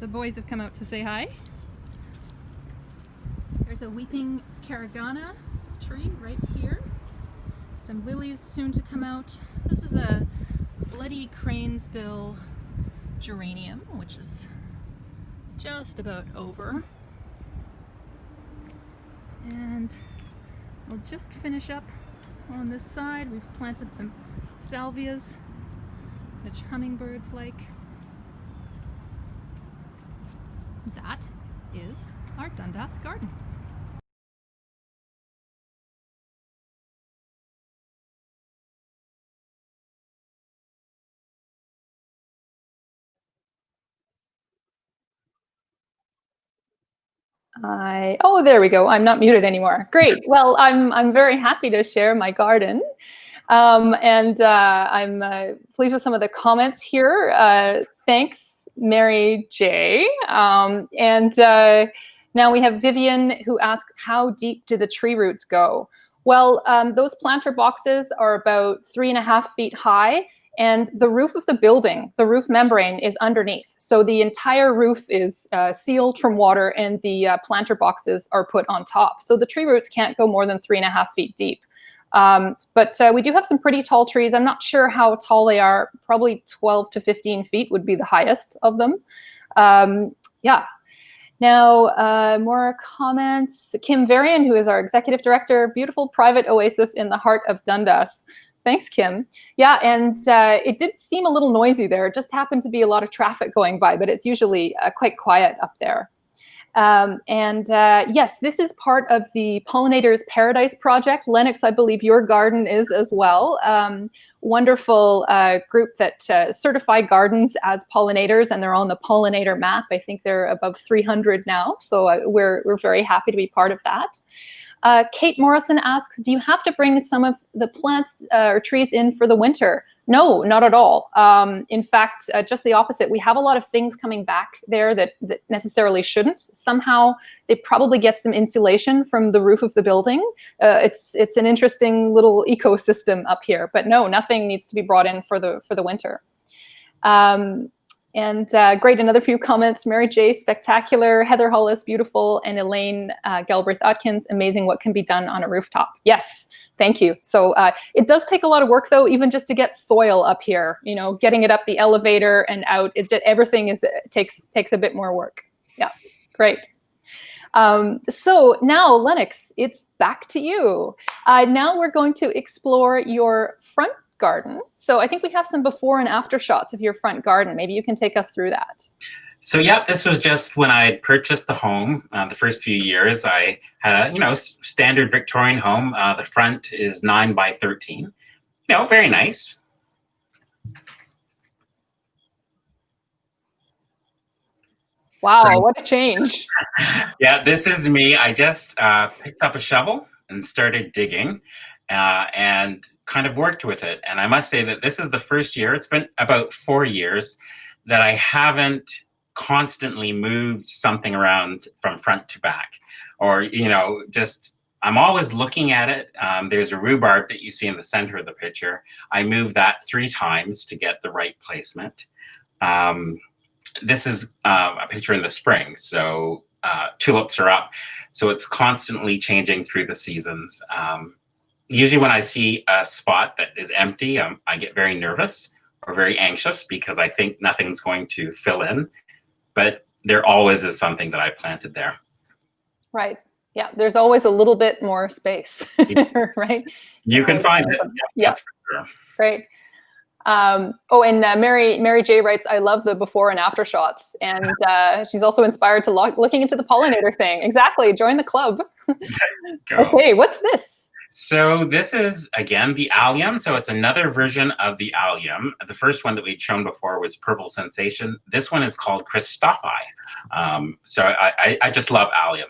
the boys have come out to say hi. There's a weeping caragana tree right here. Some lilies soon to come out. This is a bloody cranesbill geranium, which is just about over. And we'll just finish up on this side. We've planted some salvias, which hummingbirds like. That is our Dundas garden. Oh, there we go. I'm not muted anymore. Great. Well, I'm very happy to share my garden. And I'm pleased with some of the comments here. Thanks, Mary J. Now we have Vivian who asks, how deep do the tree roots go? Well, those planter boxes are about 3.5 feet high, and the roof of the building, the roof membrane, is underneath. So the entire roof is sealed from water, and the planter boxes are put on top. So the tree roots can't go more than 3.5 feet deep. But we do have some pretty tall trees. I'm not sure how tall they are. Probably 12 to 15 feet would be the highest of them. Yeah. Now, more comments. Kim Varian, who is our executive director, beautiful private oasis in the heart of Dundas. Thanks, Kim. Yeah, and it did seem a little noisy there. It just happened to be a lot of traffic going by, but it's usually quite quiet up there. Yes, this is part of the Pollinators Paradise Project. Lennox, I believe your garden is as well. Wonderful group that certify gardens as pollinators, and they're on the pollinator map. I think they're above 300 now, so we're very happy to be part of that. Kate Morrison asks, do you have to bring some of the plants or trees in for the winter? No, not at all. In fact, just the opposite. We have a lot of things coming back there that necessarily shouldn't. Somehow they probably get some insulation from the roof of the building. It's an interesting little ecosystem up here, but no, nothing needs to be brought in for the winter. Great, another few comments. Mary J, spectacular. Heather Hollis, beautiful. And Elaine Galbraith-Atkins, amazing what can be done on a rooftop. Yes, thank you. So it does take a lot of work, though, even just to get soil up here. You know, getting it up the elevator and out. Everything takes a bit more work. Yeah, great. So now, Lennox, it's back to you. Now we're going to explore your front garden. So I think we have some before and after shots of your front garden. Maybe you can take us through that. So yeah, this was just when I purchased the home. The first few years, I had a standard Victorian home. The front is 9 by 13. Very nice. Wow, what a change! Yeah, this is me. I just picked up a shovel and started digging, and kind of worked with it. And I must say that this is the first year, it's been about 4 years, that I haven't constantly moved something around from front to back. Or, I'm always looking at it. There's a rhubarb that you see in the center of the picture. I moved that 3 times to get the right placement. This is a picture in the spring, so tulips are up. So it's constantly changing through the seasons. Usually when I see a spot that is empty, I get very nervous or very anxious because I think nothing's going to fill in, but there always is something that I planted there. Right. Yeah. There's always a little bit more space, right? You can find it. Yeah. That's for sure. Great. Mary J writes, I love the before and after shots. And she's also inspired to looking into the pollinator thing. Exactly. Join the club. Okay. What's this? So this is, again, the Allium. So it's another version of the Allium. The first one that we'd shown before was Purple Sensation. This one is called Christophi. So I just love Allium.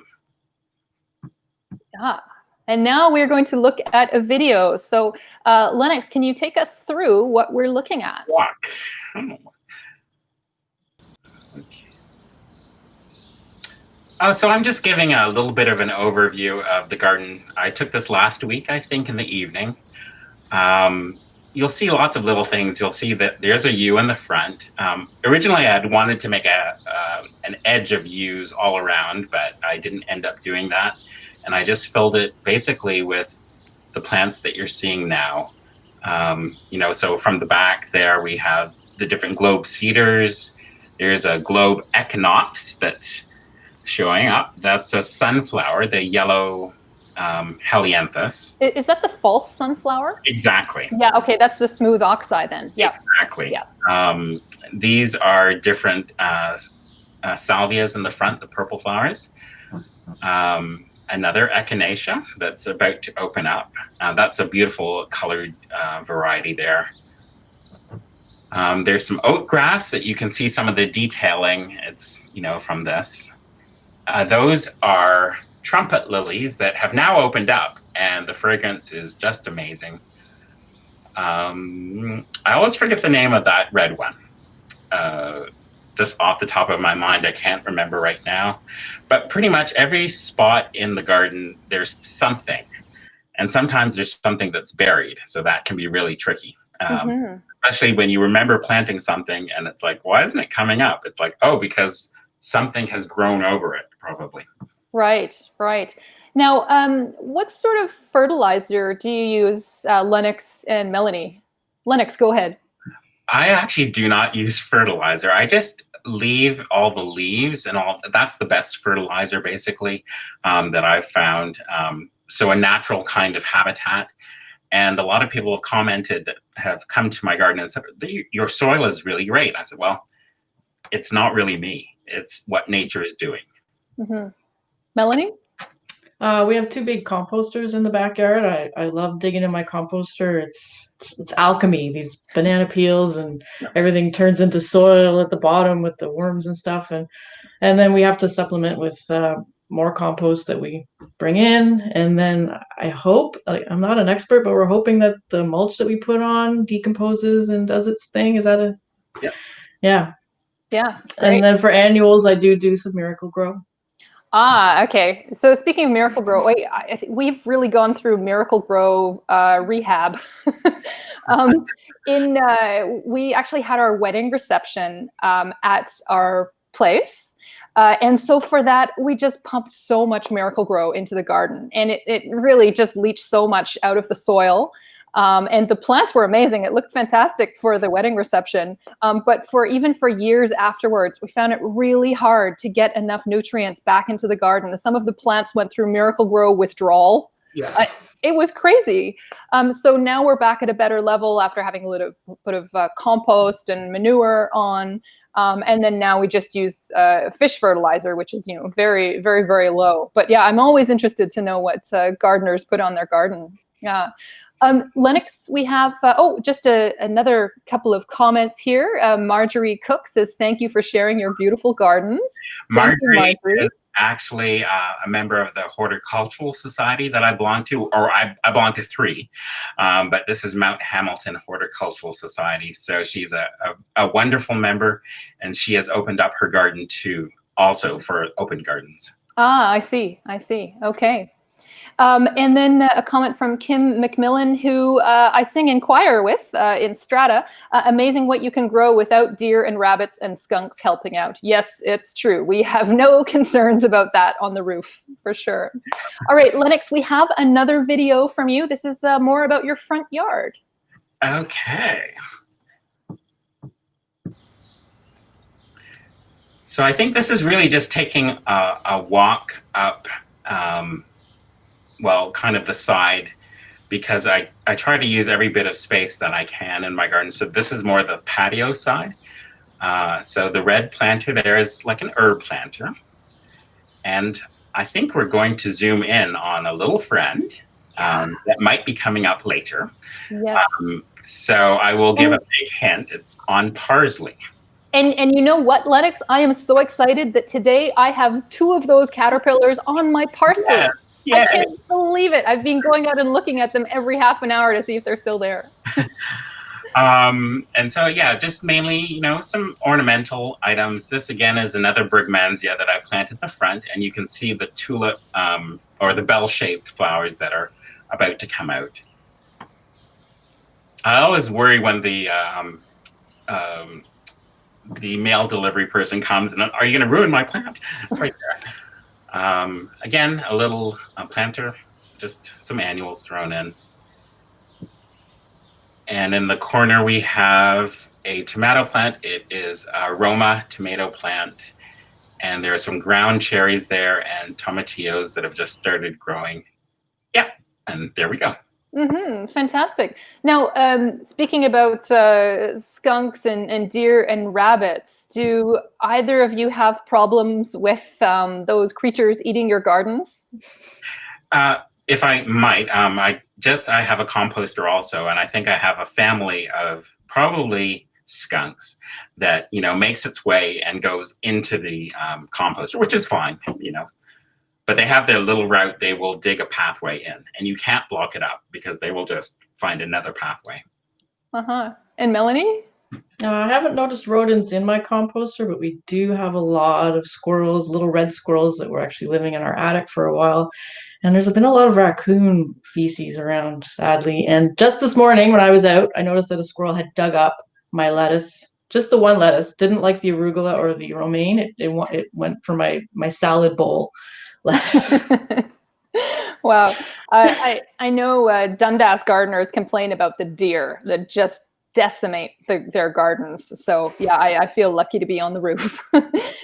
Yeah. And now we're going to look at a video. So Lennox, can you take us through what we're looking at? What? Okay. So I'm just giving a little bit of an overview of the garden. I took this last week, I think, in the evening. You'll see lots of little things. You'll see that there's a U in the front. Originally, I had wanted to make an edge of U's all around, but I didn't end up doing that. And I just filled it basically with the plants that you're seeing now. So from the back there, we have the different globe cedars. There's a globe echinops that's showing up. That's a sunflower, the yellow helianthus. Is that the false sunflower? Exactly. Yeah, okay, that's the smooth oxeye then. Yeah. Exactly. Yeah. These are different salvias in the front, the purple flowers. Another echinacea that's about to open up. That's a beautiful colored variety there. There's some oat grass that you can see some of the detailing. It's, from this. Those are trumpet lilies that have now opened up, and the fragrance is just amazing. I always forget the name of that red one. Just off the top of my mind, I can't remember right now. But pretty much every spot in the garden, there's something. And sometimes there's something that's buried, so that can be really tricky. Especially when you remember planting something and it's like, why isn't it coming up? It's like, oh, because something has grown over it, probably. Right. Now, what sort of fertilizer do you use, Lennox and Melanie? Lennox, go ahead. I actually do not use fertilizer. I just leave all the leaves and all. That's the best fertilizer, basically, that I've found. So a natural kind of habitat. And a lot of people have commented that have come to my garden and said, your soil is really great. I said, well, it's not really me. It's what nature is doing. Mm-hmm. Melanie? We have 2 big composters in the backyard. I love digging in my composter. It's alchemy. These banana peels and everything turns into soil at the bottom with the worms and stuff. And then we have to supplement with more compost that we bring in. And then I hope, I'm not an expert, but we're hoping that the mulch that we put on decomposes and does its thing. Is that a... Yeah. Yeah. Great. And then for annuals, I do some Miracle-Gro. Ah, okay. So speaking of Miracle-Gro, I think we've really gone through Miracle-Gro rehab. We actually had our wedding reception at our place. And so for that, we just pumped so much Miracle-Gro into the garden, and it really just leached so much out of the soil. And the plants were amazing. It looked fantastic for the wedding reception. But even for years afterwards, we found it really hard to get enough nutrients back into the garden. Some of the plants went through Miracle-Gro withdrawal. Yeah. It was crazy. So now we're back at a better level after having a little bit of compost and manure on. And then now we just use fish fertilizer, which is, very, very, very low. But yeah, I'm always interested to know what gardeners put on their garden. Yeah. Lennox, we have, just another couple of comments here. Marjorie Cook says, thank you for sharing your beautiful gardens. Marjorie is actually a member of the Horticultural Society that I belong to, or I belong to 3, but this is Mount Hamilton Horticultural Society. So she's a wonderful member, and she has opened up her garden too, also for open gardens. Ah, I see. Okay. And then a comment from Kim McMillan, who I sing in choir with in Strata. Amazing what you can grow without deer and rabbits and skunks helping out. Yes, it's true. We have no concerns about that on the roof, for sure. All right, Lennox, we have another video from you. This is more about your front yard. Okay. So I think this is really just taking a walk up kind of the side, because I try to use every bit of space that I can in my garden. So this is more the patio side. So the red planter there is like an herb planter. And I think we're going to zoom in on a little friend that might be coming up later. Yes. So I will give a big hint. It's on parsley. And you know what, Lennox? I am so excited that today I have 2 of those caterpillars on my parsley. Yes. I can't believe it. I've been going out and looking at them every half an hour to see if they're still there. And so, yeah, just mainly, some ornamental items. This, again, is another Brugmansia that I planted in the front, and you can see the tulip or the bell-shaped flowers that are about to come out. I always worry when the mail delivery person comes and, are you going to ruin my plant? It's right there. Again, a little planter, just some annuals thrown in. And in the corner, we have a tomato plant. It is a Roma tomato plant. And there are some ground cherries there and tomatillos that have just started growing. Yeah, and there we go. Mm-hmm. Fantastic. Now, speaking about skunks and deer and rabbits, do either of you have problems with those creatures eating your gardens? If I might, I have a composter also, and I think I have a family of probably skunks that, makes its way and goes into the composter, which is fine, But they have their little route. They will dig a pathway in, and you can't block it up because they will just find another pathway. And Melanie? I haven't noticed rodents in my composter, but we do have a lot of squirrels, little red squirrels that were actually living in our attic for a while. And there's been a lot of raccoon feces around, sadly. And just this morning when I was out, I noticed that a squirrel had dug up my lettuce. Just the one lettuce. Didn't like the arugula or the romaine. It went for my salad bowl. Wow. I know Dundas gardeners complain about the deer that just decimate their gardens. So yeah, I feel lucky to be on the roof.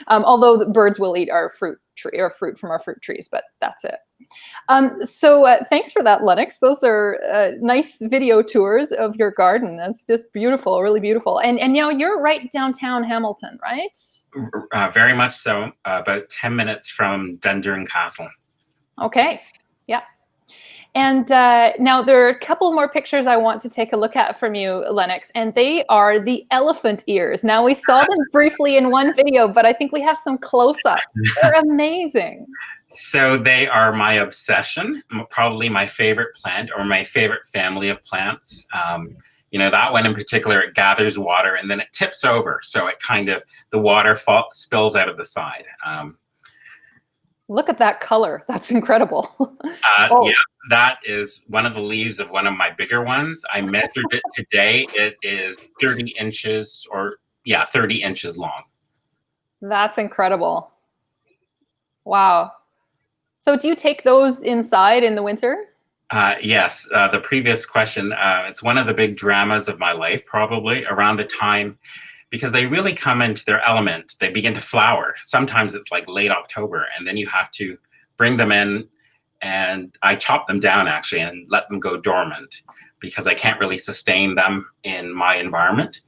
Although the birds will eat our fruit tree or fruit from our fruit trees, but that's it. So thanks for that, Lennox. Those are nice video tours of your garden. That's just beautiful, really beautiful. And now you're right downtown Hamilton, right? Very much so. About 10 minutes from Dundurn Castle. Okay. Yeah. And now there are a couple more pictures I want to take a look at from you, Lennox, and they are the elephant ears. Now, we saw them briefly in one video, but I think we have some close-ups. They're amazing. So they are my obsession, probably my favorite plant or my favorite family of plants. You know, that one in particular, it gathers water and then it tips over. So it kind of, the water spills out of the side. Look at that color. That's incredible. Yeah, that is one of the leaves of one of my bigger ones. I measured it today. It is 30 inches or, yeah, 30 inches long. That's incredible. Wow. So do you take those inside in the winter? Yes. The previous question, it's one of the big dramas of my life, probably around the time, because they really come into their element. They begin to flower. Sometimes it's like late October, and then you have to bring them in, and I chop them down actually and let them go dormant because I can't really sustain them in my environment.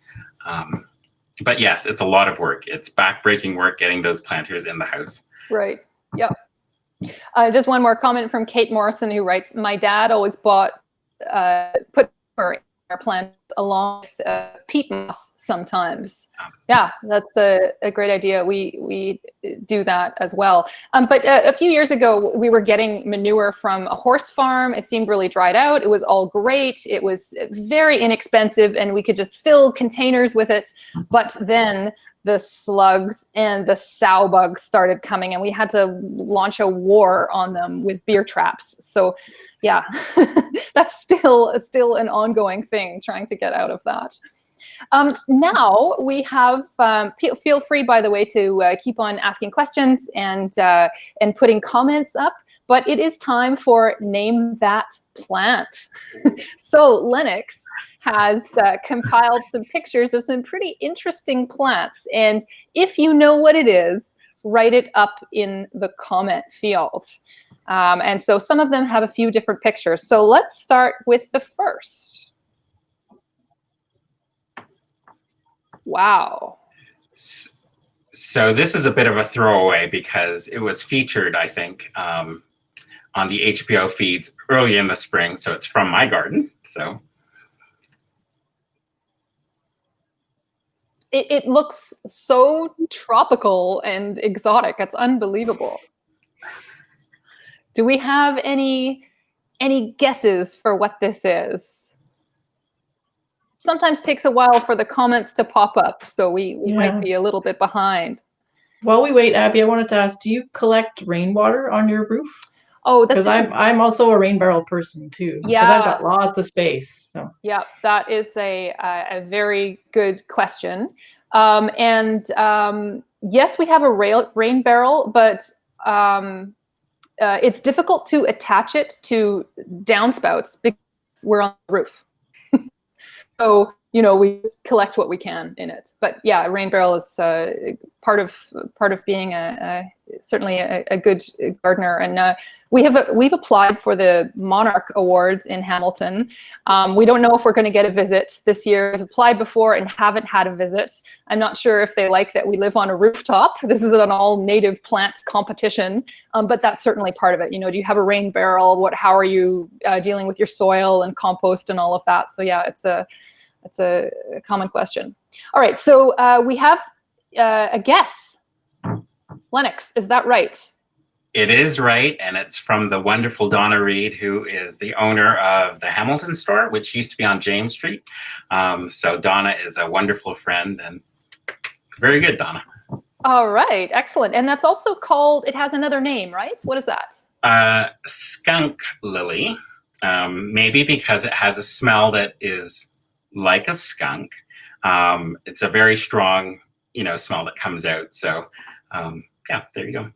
But yes, it's a lot of work. It's backbreaking work getting those planters in the house. Right. Yep. Just one more comment from Kate Morrison, who writes, my dad always put her in our plant along with peat moss sometimes. Yeah, that's a great idea. We do that as well. But a few years ago, we were getting manure from a horse farm. It seemed really dried out. It was all great. It was very inexpensive, and we could just fill containers with it. But then the slugs and the sow bugs started coming, and we had to launch a war on them with beer traps. So yeah, that's still an ongoing thing, trying to get out of that. Now we have, feel free, by the way, to keep on asking questions and putting comments up, but it is time for Name That Plant. So Lennox has compiled some pictures of some pretty interesting plants. And if you know what it is, write it up in the comment field. And so some of them have a few different pictures. So let's start with the first. Wow. So this is a bit of a throwaway because it was featured, I think, on the HPO feeds early in the spring. So it's from my garden. So it looks so tropical and exotic. It's unbelievable. Do we have any guesses for what this is? Sometimes takes a while for the comments to pop up, so we might be a little bit behind. While we wait, Abby, I wanted to ask, do you collect rainwater on your roof? Oh, that's because I'm also a rain barrel person too. Yeah, because I've got lots of space. So yeah, that is a very good question. Yes, we have a rain barrel, but it's difficult to attach it to downspouts because we're on the roof. So, you know, we collect what we can in it. But yeah, a rain barrel is part of being certainly a good gardener. And we've applied for the Monarch Awards in Hamilton. We don't know if we're going to get a visit this year. We've applied before and haven't had a visit. I'm not sure if they like that we live on a rooftop. This is an all native plant competition, but that's certainly part of it. You know, do you have a rain barrel? How are you dealing with your soil and compost and all of that? So yeah, it's a common question. All right, so we have a guess. Lennox, is that right? It is right, and it's from the wonderful Donna Reed, who is the owner of the Hamilton store, which used to be on James Street. So Donna is a wonderful friend, and very good, Donna. All right, excellent. And that's also called, it has another name, right? What is that? Skunk lily, maybe because it has a smell that is like a skunk. It's a very strong, smell that comes out. So yeah, there you go.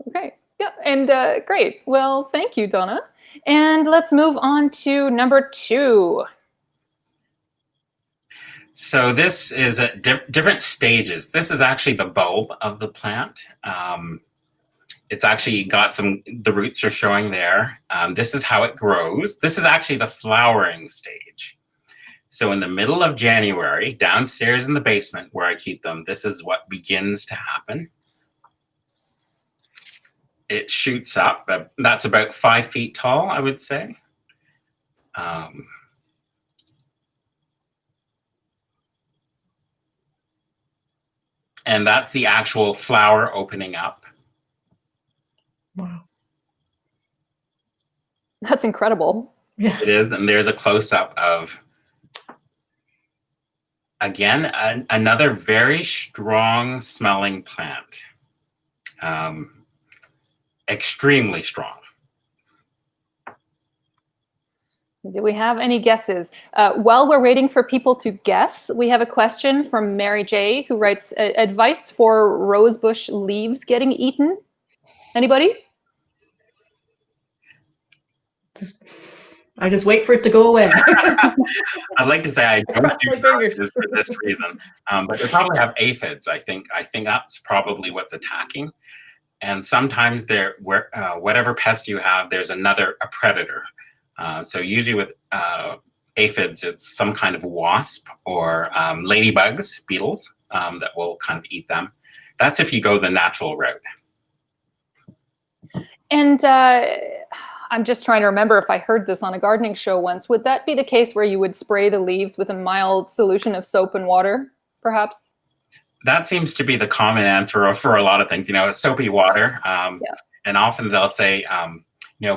Okay. Yeah, and great. Well, thank you, Donna. And let's move on to number 2. So this is at different stages. This is actually the bulb of the plant. It's actually got the roots are showing there. This is how it grows. This is actually the flowering stage. So in the middle of January, downstairs in the basement where I keep them, this is what begins to happen. It shoots up. That's about 5 feet tall, I would say. And that's the actual flower opening up. Wow. That's incredible. Yeah. It is. And there's a close-up of, again, another very strong smelling plant. Extremely strong. Do we have any guesses? While we're waiting for people to guess, we have a question from Mary J, who writes, advice for rosebush leaves getting eaten? Anybody? I just wait for it to go away. I'd like to say I don't Cross do my fingers. this for this reason, but they probably have aphids. I think that's probably what's attacking. And sometimes whatever pest you have, there's a predator. So usually with aphids, it's some kind of wasp or ladybugs, beetles, that will kind of eat them. That's if you go the natural route. And I'm just trying to remember if I heard this on a gardening show once. Would that be the case where you would spray the leaves with a mild solution of soap and water, perhaps? That seems to be the common answer for a lot of things, soapy water. And often they'll say,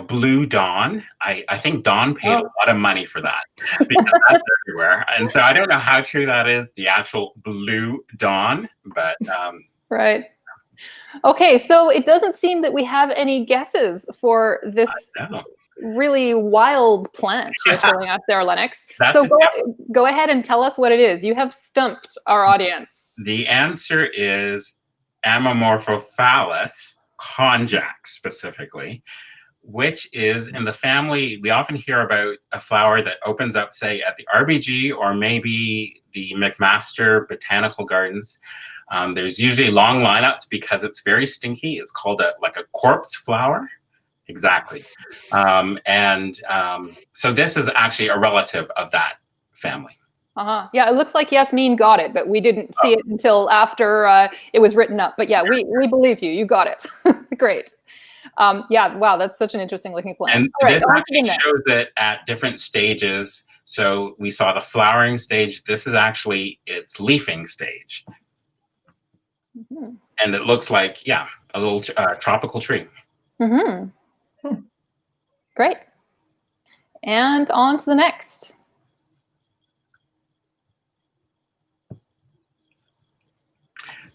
Blue Dawn. I think Dawn paid a lot of money for that because that's everywhere. And so I don't know how true that is, the actual Blue Dawn, but. Right. Okay, so it doesn't seem that we have any guesses for this really wild plant you're showing us there, Lennox. So go ahead and tell us what it is. You have stumped our audience. The answer is Amorphophallus konjac specifically, which is in the family. We often hear about a flower that opens up, say, at the RBG or maybe the McMaster Botanical Gardens. There's usually long lineups because it's very stinky. It's called a corpse flower. Exactly. So this is actually a relative of that family. Yeah, it looks like Yasmin got it, but we didn't see it until after it was written up. But yeah, we believe you. You got it. Great. Yeah, wow, that's such an interesting looking plant. And this actually shows it at different stages. So we saw the flowering stage. This is actually its leafing stage. Mm-hmm. And it looks like, a little tropical tree. Mm-hmm. Great. And on to the next.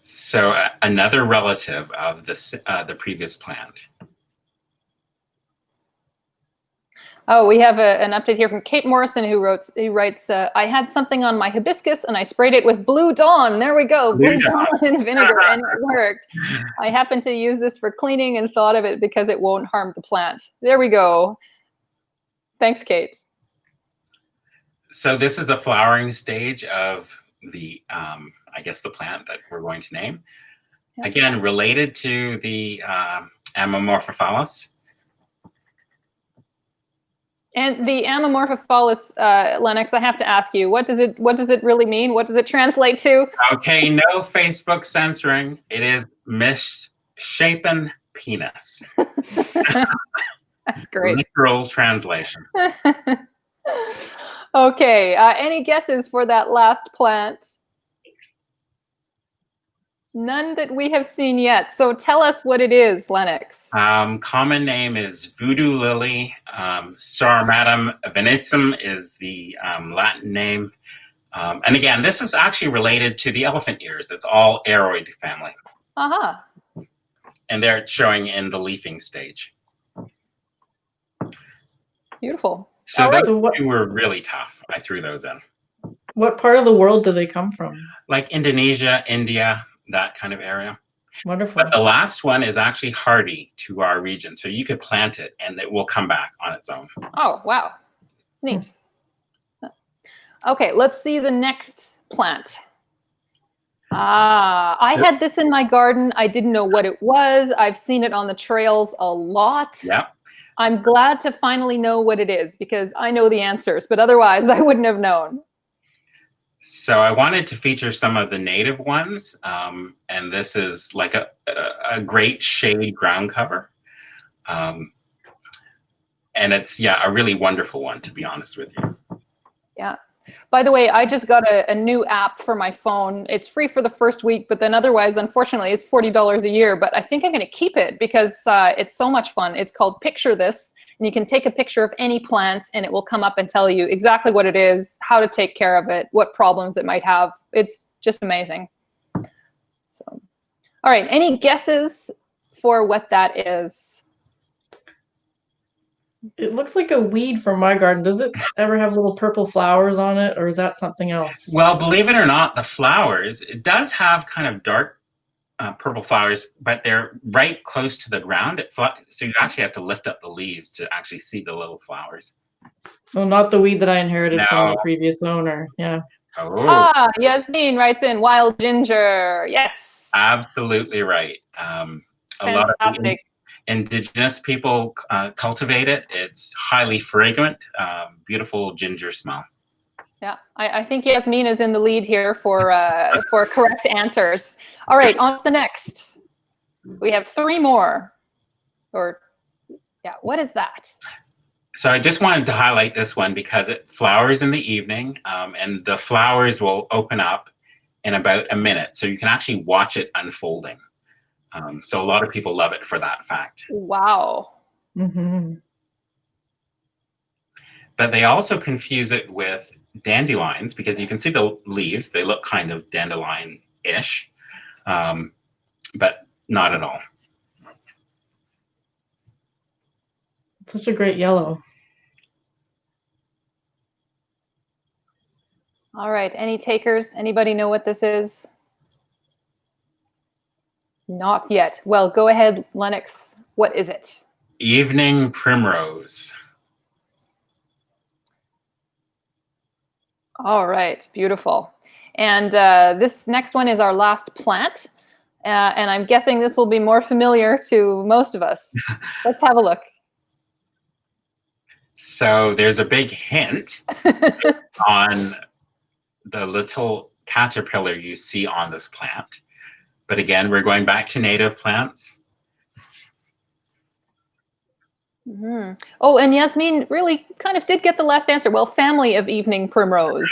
So another relative of the previous plant. Oh, we have an update here from Kate Morrison, who writes, I had something on my hibiscus and I sprayed it with Blue Dawn. There we go, Blue Dawn and vinegar, and it worked. I happened to use this for cleaning and thought of it because it won't harm the plant. There we go. Thanks, Kate. So this is the flowering stage of the, I guess, the plant that we're going to name. Yep. Again, related to the Amorphophallus. And the Amorphophallus, Lennox, I have to ask you, what does it really mean? What does it translate to? Okay, no Facebook censoring. It is misshapen penis. That's great. Literal translation. Okay, any guesses for that last plant? None that we have seen yet. So tell us what it is, Lennox. Common name is voodoo lily. Sarmatum venetum is the Latin name. And again, this is actually related to the elephant ears. It's all aroid family. And they're showing in the leafing stage. Beautiful. So those two were really tough. I threw those in. What part of the world do they come from? Like Indonesia, India, that kind of area. Wonderful. But the last one is actually hardy to our region. So you could plant it and it will come back on its own. Oh, wow. Neat. Okay, let's see the next plant. I had this in my garden. I didn't know what it was. I've seen it on the trails a lot. Yeah. I'm glad to finally know what it is because I know the answers, but otherwise I wouldn't have known. So I wanted to feature some of the native ones, and this is like a great shade ground cover. And it's, yeah, a really wonderful one, to be honest with you. Yeah. By the way, I just got a new app for my phone. It's free for the first week, but then otherwise, unfortunately, it's $40 a year. But I think I'm going to keep it because it's so much fun. It's called Picture This, and you can take a picture of any plant, and it will come up and tell you exactly what it is, how to take care of it, what problems it might have. It's just amazing. So, all right, any guesses for what that is? It looks like a weed from my garden. Does it ever have little purple flowers on it, or is that something else? Well, believe it or not, the flowers, it does have kind of dark purple flowers, but they're right close to the ground. So you actually have to lift up the leaves to actually see the little flowers. So not the weed that I inherited No. from the previous owner. Yeah. Oh, Yasmin writes in wild ginger. Yes. absolutely right. A lot of Fantastic. indigenous people cultivate it. It's highly fragrant, beautiful ginger smell. Yeah, I think Yasmin is in the lead here for correct answers. All right, on to the next. We have 3 more. Or, yeah, what is that? So I just wanted to highlight this one because it flowers in the evening, and the flowers will open up in about a minute. So you can actually watch it unfolding. So a lot of people love it for that fact. Wow. Mm-hmm. But they also confuse it with dandelions because you can see the leaves. They look kind of dandelion-ish, but not at all. Such a great yellow. All right, any takers? Anybody know what this is? Not yet. Well, go ahead, Lennox. What is it? Evening primrose. All right, beautiful. And this next one is our last plant. And I'm guessing this will be more familiar to most of us. Let's have a look. So there's a big hint on the little caterpillar you see on this plant. But again, we're going back to native plants. Mm-hmm. Oh, and Yasmin really kind of did get the last answer. Well, family of evening primrose.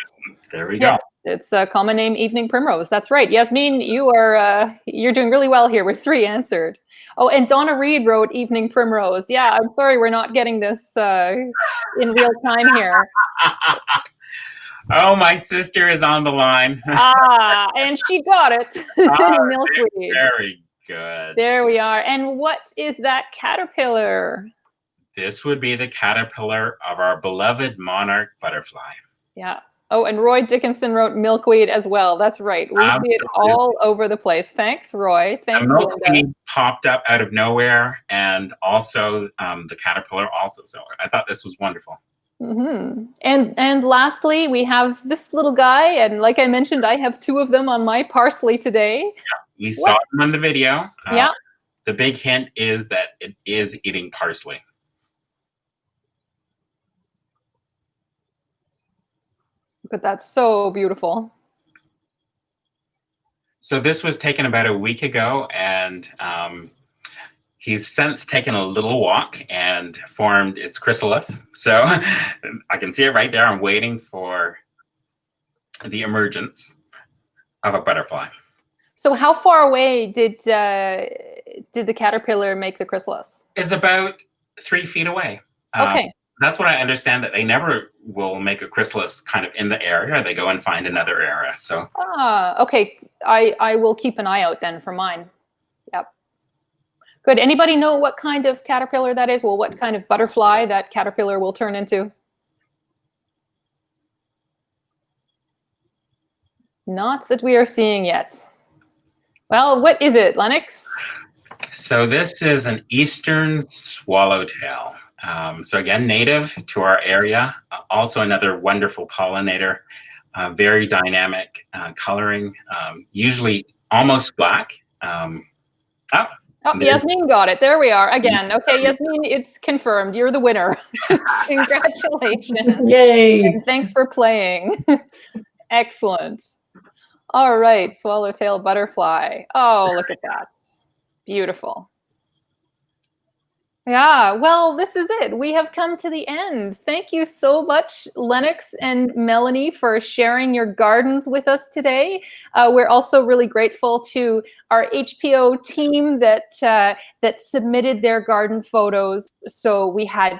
There we Yes, go. it's a common name, evening primrose. That's right. Yasmin, you're doing really well here with 3 answered. Oh, and Donna Reed wrote evening primrose. Yeah, I'm sorry we're not getting this in real time here. Oh, my sister is on the line. And she got it. Milkweed. Very good. There we are. And what is that caterpillar? This would be the caterpillar of our beloved monarch butterfly. Yeah. Oh, and Roy Dickinson wrote milkweed as well. That's right. We see it all over the place. Thanks, Roy. Thanks, milkweed Linda. Popped up out of nowhere, and also the caterpillar also. So I thought this was wonderful. Mm-hmm. And lastly, we have this little guy, and like I mentioned, I have 2 of them on my parsley today. Yeah, we saw them on the video. Yeah. The big hint is that it is eating parsley. But that's so beautiful. So this was taken about a week ago, and he's since taken a little walk and formed its chrysalis. So I can see it right there. I'm waiting for the emergence of a butterfly. So how far away did the caterpillar make the chrysalis? It's about 3 feet away. Okay. That's what I understand, that they never will make a chrysalis kind of in the area. They go and find another area. So okay. I will keep an eye out then for mine. Yep. Good. Anybody know what kind of caterpillar that is? Well, what kind of butterfly that caterpillar will turn into? Not that we are seeing yet. Well, what is it, Lennox? So this is an eastern swallowtail. So again, native to our area, also another wonderful pollinator. very dynamic coloring, usually almost black. Oh, Yasmin got it. There we are again. Okay, Yasmin, it's confirmed. You're the winner. Congratulations. Yay. And thanks for playing. Excellent. All right, Swallowtail Butterfly. Oh, look at that. Beautiful. Yeah, well, this is it. We have come to the end. Thank you so much, Lennox and Melanie, for sharing your gardens with us today. We're also really grateful to our HPO team that submitted their garden photos. So we had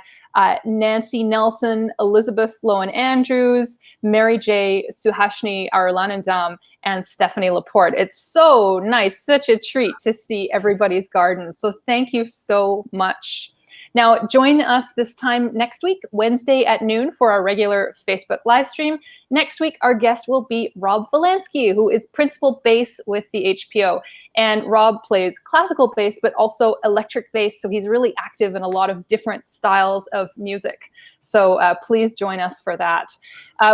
Nancy Nelson, Elizabeth Loewen Andrews, Mary Jay Suhashini Arulanandam, and Stephanie Laporte. It's so nice, such a treat to see everybody's gardens. So thank you so much. Now, join us this time next week, Wednesday at noon, for our regular Facebook live stream. Next week, our guest will be Rob Volansky, who is principal bass with the HPO. And Rob plays classical bass, but also electric bass. So he's really active in a lot of different styles of music. So please join us for that.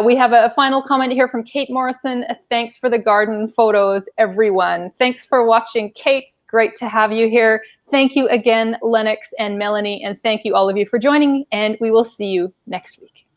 We have a final comment here from Kate Morrison. Thanks for the garden photos, everyone. Thanks for watching, Kate. Great to have you here. Thank you again, Lennox and Melanie, and thank you all of you for joining, and we will see you next week.